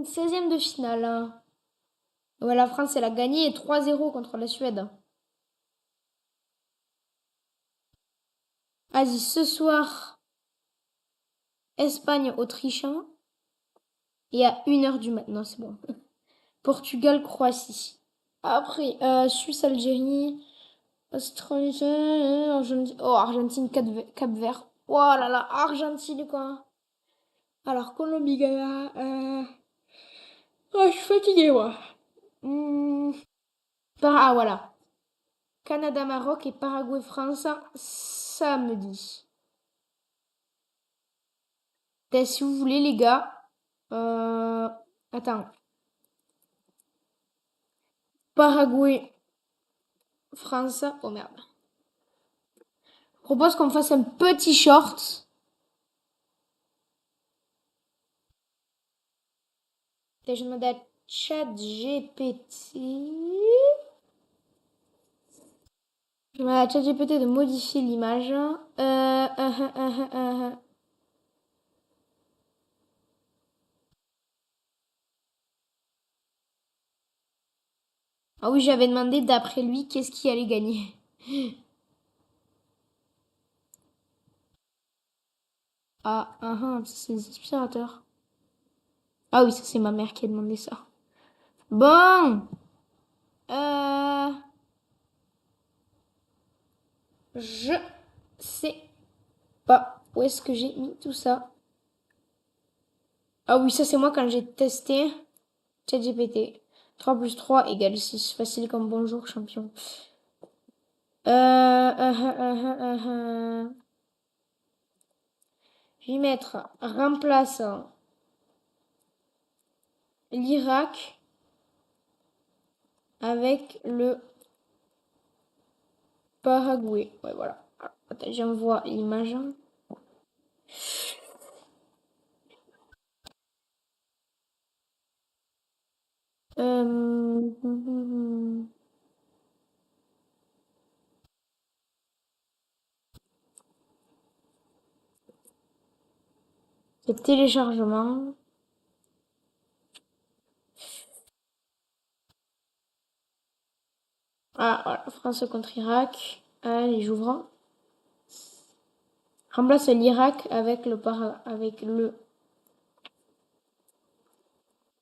16e de finale. Hein. Ouais, la France, elle a gagné 3-0 contre la Suède. Vas-y, ce soir, Espagne-Autriche. Et à 1h du matin. Non, c'est bon. Portugal-Croatie. Après, Suisse-Algérie. Australie, Argentine. Oh, Argentine, Cap-Vert. Oh là là, Argentine, quoi. Alors, Colombie, Ghana. Oh, je suis fatiguée, moi. Ah, voilà. Canada-Maroc et Paraguay-France samedi. Si vous voulez, les gars. Attends. Paraguay-France. Oh merde. Je propose qu'on fasse un petit short. Je demande à ChatGPT. Je demande à ChatGPT de modifier l'image. Ah oui, j'avais demandé d'après lui qu'est-ce qui allait gagner. Ah, ça c'est des aspirateurs. Ah oui, ça c'est ma mère qui a demandé ça. Bon. Je sais pas où est-ce que j'ai mis tout ça. Ah oui, ça c'est moi quand j'ai testé ChatGPT. 3 plus 3 égale 6. Facile comme bonjour, champion. Je vais mettre remplace l'Irak avec le Paraguay. Ouais, voilà. Attends, j'envoie l'image. Le téléchargement. Ah, voilà, France contre Irak. Allez, j'ouvre. Remplace l'Irak avec le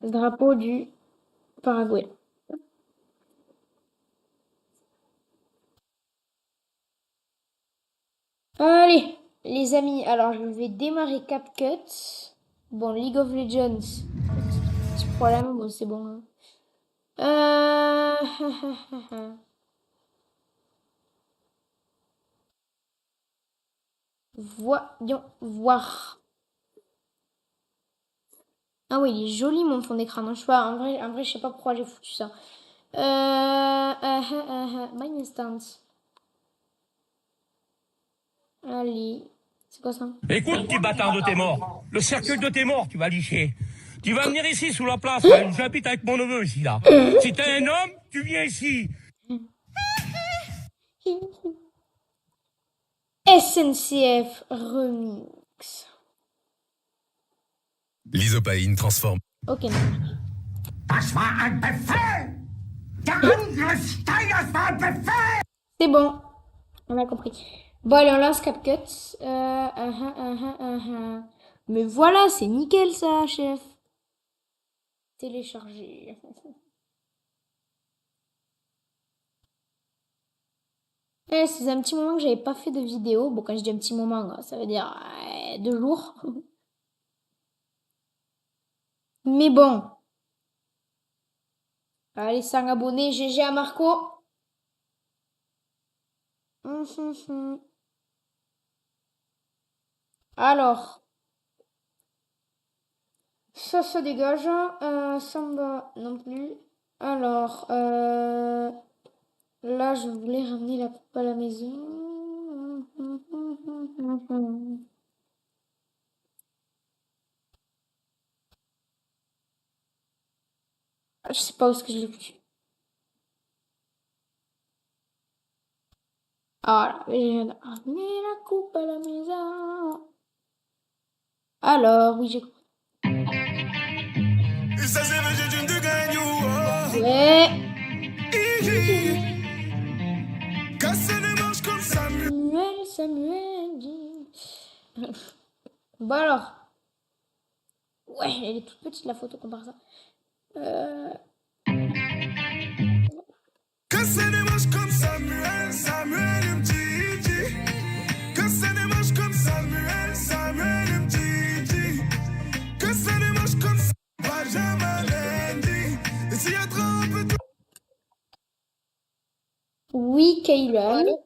drapeau du Paraguay. Allez, les amis, alors je vais démarrer CapCut. Bon, League of Legends, petit problème, bon, c'est bon. Voyons voir. Ah oui, il est joli mon fond d'écran. Non, je sais pas, en vrai, je sais pas pourquoi j'ai foutu ça. My instance. Allez, c'est quoi ça? Écoute, petit bâtard de tes morts, le cercueil de tes morts, tu vas licher. Tu vas venir ici sous la place, là. J'habite avec mon neveu ici, là. Si t'es un homme, tu viens ici. SNCF Remix. L'isopaïne transforme. Ok, non. Das war ein Befehl! Der Angriff Steiners war ein Befehl! C'est bon, on a compris. Bon, allez, on lance CapCut. Mais voilà, c'est nickel ça, chef. Télécharger. C'est un petit moment que j'avais pas fait de vidéo. Bon, quand je dis un petit moment, ça veut dire 2 jours. Mais bon. Allez, 100 abonnés, GG à Marco. Alors. Ça se dégage. Samba non plus. Alors. Là, je voulais ramener la coupe à la maison. Je sais pas où est-ce que je l'ai foutu. Ah, voilà, j'ai ramené la coupe à la maison. Alors, oui, j'ai compris. Ouais. Samuel. Bon alors. Ouais, elle est toute petite la photo comparé à ça. Oui, Kaylan. Allô?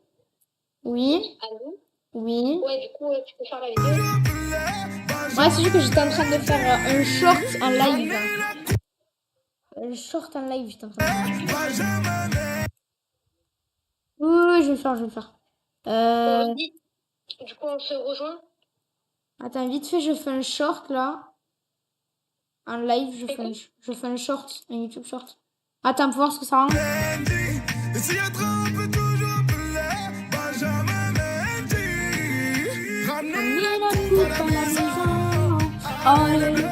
Oui, Allô? oui. Ouais, du coup, tu peux faire la vidéo? Ouais, c'est juste que j'étais en train de faire un short en live. Un short en live, j'étais en train de faire. Oui, je vais le faire, je vais le faire. Bon, vas-y. Du coup, on se rejoint. Attends, vite fait, je fais un short là. En live, Fais quoi? je fais un short, un YouTube short. Attends, pour voir ce que ça rend. Ramenez la coupe à la maison. Allez, allez.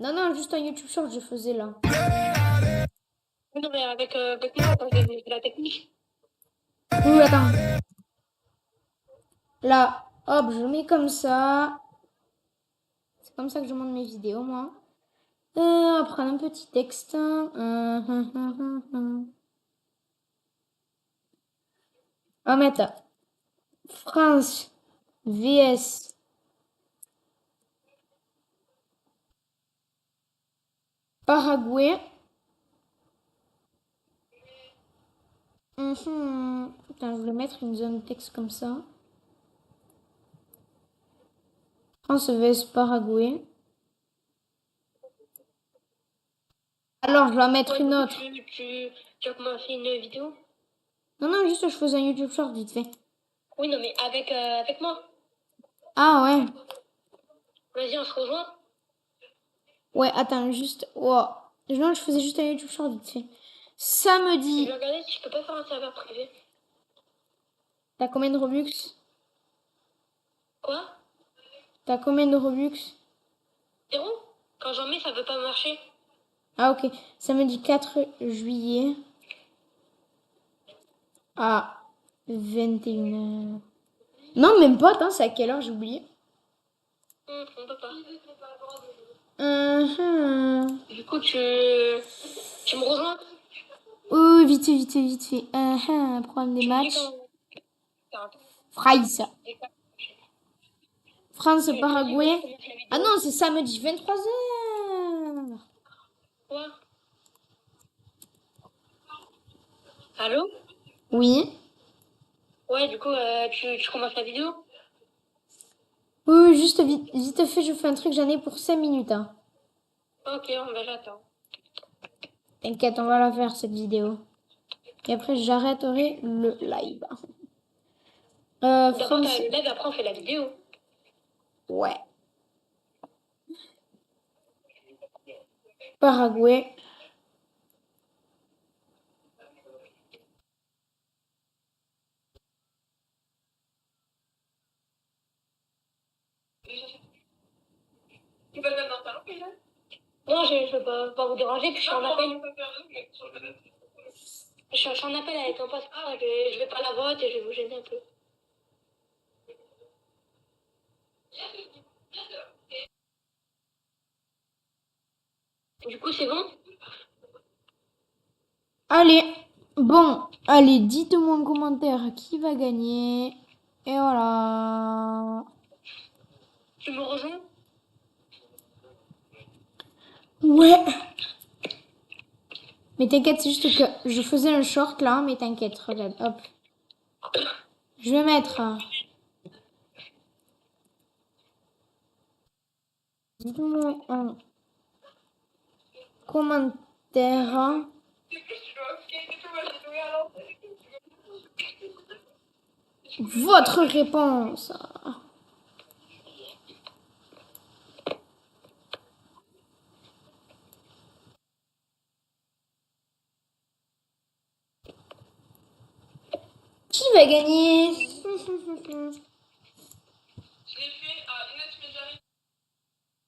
Non, non, juste un YouTube short, je faisais là. Non, mais avec moi, quand j'ai la technique. Oui, attends. Là, hop, je le mets comme ça. C'est comme ça que je monte mes vidéos, moi. On va prendre un petit texte. On va mettre France vs Paraguay. Putain, je voulais mettre une zone de texte comme ça. France vs Paraguay. Alors, je vais en mettre Ouais, une du coup, autre. tu as commencé une vidéo? Non, non, juste je faisais un YouTube short vite fait. Oui, non, mais avec moi. Ah ouais. Vas-y, on se rejoint. Ouais, attends, juste. Oh. Non, je faisais juste un YouTube short vite fait. Je Samedi. vais regarder si je peux pas faire un serveur privé. T'as combien de Robux? Quoi? T'as combien de Robux? 0? Quand j'en mets, ça veut pas marcher. Ah ok. Samedi 4 juillet à 21h. Non, même pas, attends, c'est à quelle heure, j'ai oublié. On peut pas. Uh Du coup, tu me rejoins? Oh, vite fait, vite fait, vite fait. Programme des Tu me dis matchs. quand... France. France, Tu me dis quand Paraguay. je commence la vidéo. Ah non, c'est samedi 23h. Quoi? Allô? Oui. Ouais, du coup, tu commences la vidéo? Oui, oui, juste vite, vite fait, je fais un truc, j'en ai pour 5 minutes. Hein. Ok, on va j'attends. T'inquiète, on va la faire cette vidéo. Et après, j'arrêterai le live. D'abord, France. t'as le live, après, on fait la vidéo. Ouais. Paraguay. Non, je veux pas vous déranger, puis je suis en appel. Je suis en appel avec un pote. Je vais pas la voir et je vais vous gêner un peu. Du coup, c'est bon? Allez. Bon, allez, dites-moi en commentaire qui va gagner. Et voilà. Tu me rejoins? Ouais. Mais t'inquiète, c'est juste que je faisais un short là, mais t'inquiète, regarde, hop. Je vais mettre. Dites-moi en commentaire votre réponse. Qui va gagner?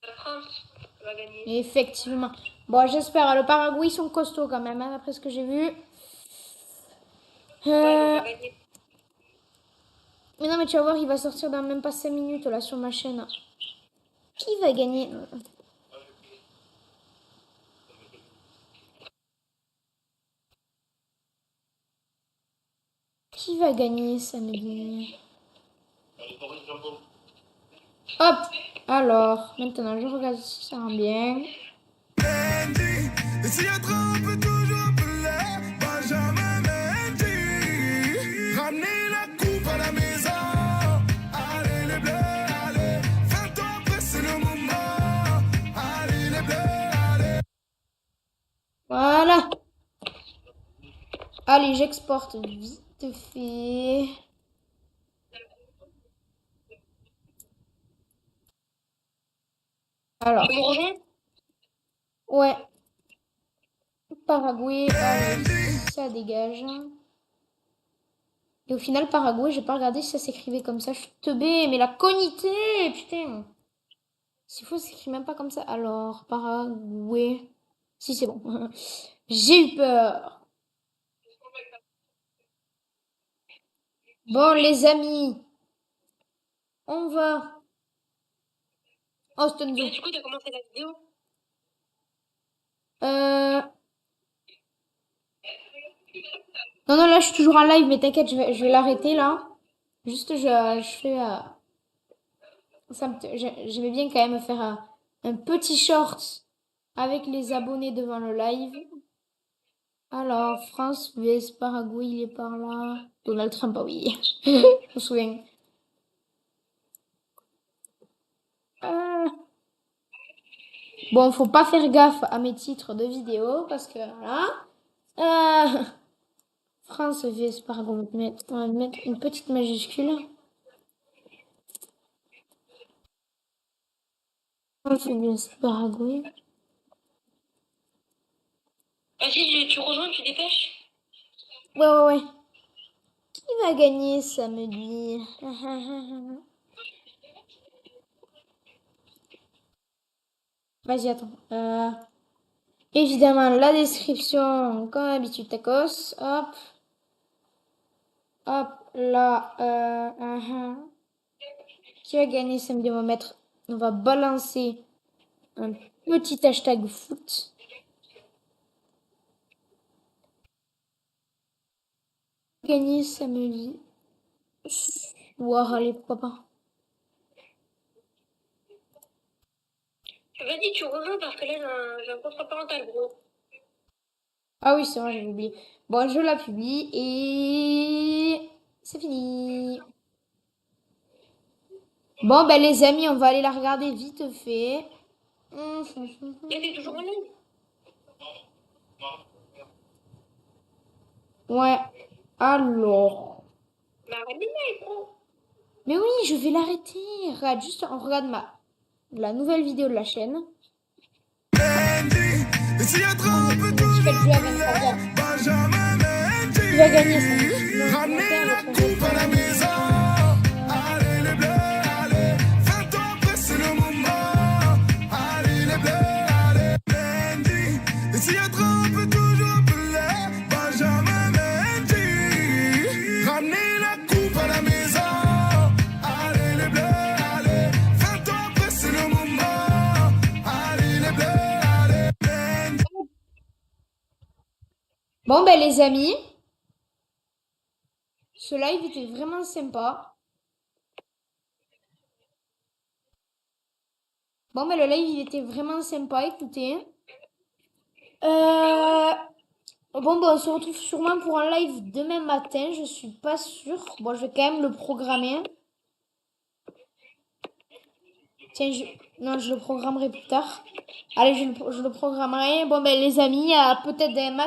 La France va gagner. Effectivement. Bon, j'espère. Le Paraguay, ils sont costauds quand même, hein, d'après ce que j'ai vu. Ouais, on va gagner. Mais non, mais tu vas voir, il va sortir dans même pas 5 minutes là sur ma chaîne. Qui va gagner? Qui va gagner samedi? Hop! Alors, maintenant, je regarde si ça rend bien. Et s'il y a trop, on peut toujours appeler Benjamin Mendy. Ramener la coupe à la maison. Allez les bleus, allez. Fais-toi presser le moment. Allez les bleus, allez. Voilà. Allez, j'exporte vite fait. Alors, Tu me rejoins? ouais. Paraguay, allez, ça dégage. Et au final, Paraguay, j'ai pas regardé si ça s'écrivait comme ça. Je suis teubée, mais la cognité, putain. S'il faut, ça s'écrit même pas comme ça. Alors, Paraguay. Si, c'est bon. J'ai eu peur. Bon, les amis, on va. Oh, Stunzo. Là, du coup, t'as commencé la vidéo. Non, non, là, je suis toujours en live, mais t'inquiète, je vais l'arrêter, là. Juste, je fais... j'aimais bien quand même faire un petit short avec les abonnés devant le live. Alors, France vs Paraguay, il est par là. Donald Trump, ah oui. Je me souviens. Bon, faut pas faire gaffe à mes titres de vidéo parce que voilà. France vs Paraguay, on va mettre une petite majuscule. France vs Paraguay. Vas-y, tu rejoins, tu dépêches. Ouais. Qui va gagner samedi? Vas-y, attends. Évidemment, la description, comme d'habitude, tacos. Hop. Hop, là. Qui va gagner samedi? On va balancer un petit hashtag foot. Gagner samedi. Ouah, allez, pourquoi pas. Vas-y, tu rejoins parce que là, j'ai un contrat parental, gros. Ah oui, c'est vrai, j'avais oublié. Bon, je la publie et c'est fini. Bon, ben les amis, on va aller la regarder vite fait. Là, t'es toujours en ligne? Ouais. Alors. Bah, arrête de live, gros. Mais oui, je vais l'arrêter. Regarde, juste, on regarde la nouvelle vidéo de la chaîne. Et s'il y a trop, on peut Je toujours fais le jeu à 23h. Benjamin Mendy. Qui va gagner ça? Ramener la coupe à la maison. Allez les bleus, allez. Fais-toi presser le moment. Allez les bleus, allez. Mendy. Et s'il y a trop, on peut toujours appeler Benjamin Mendy. Ramener la coupe à la maison. Allez les bleus, allez. Fais-toi presser le moment. Allez les bleus, allez. Mendy. Bon, ben les amis. Ce live était vraiment sympa. Bon, mais le live, il était vraiment sympa, écoutez. Bon, on se retrouve sûrement pour un live demain matin, je suis pas sûre. Bon, je vais quand même le programmer. Tiens, non, je le programmerai plus tard. Allez, je le programmerai. Bon, ben les amis, peut-être demain matin.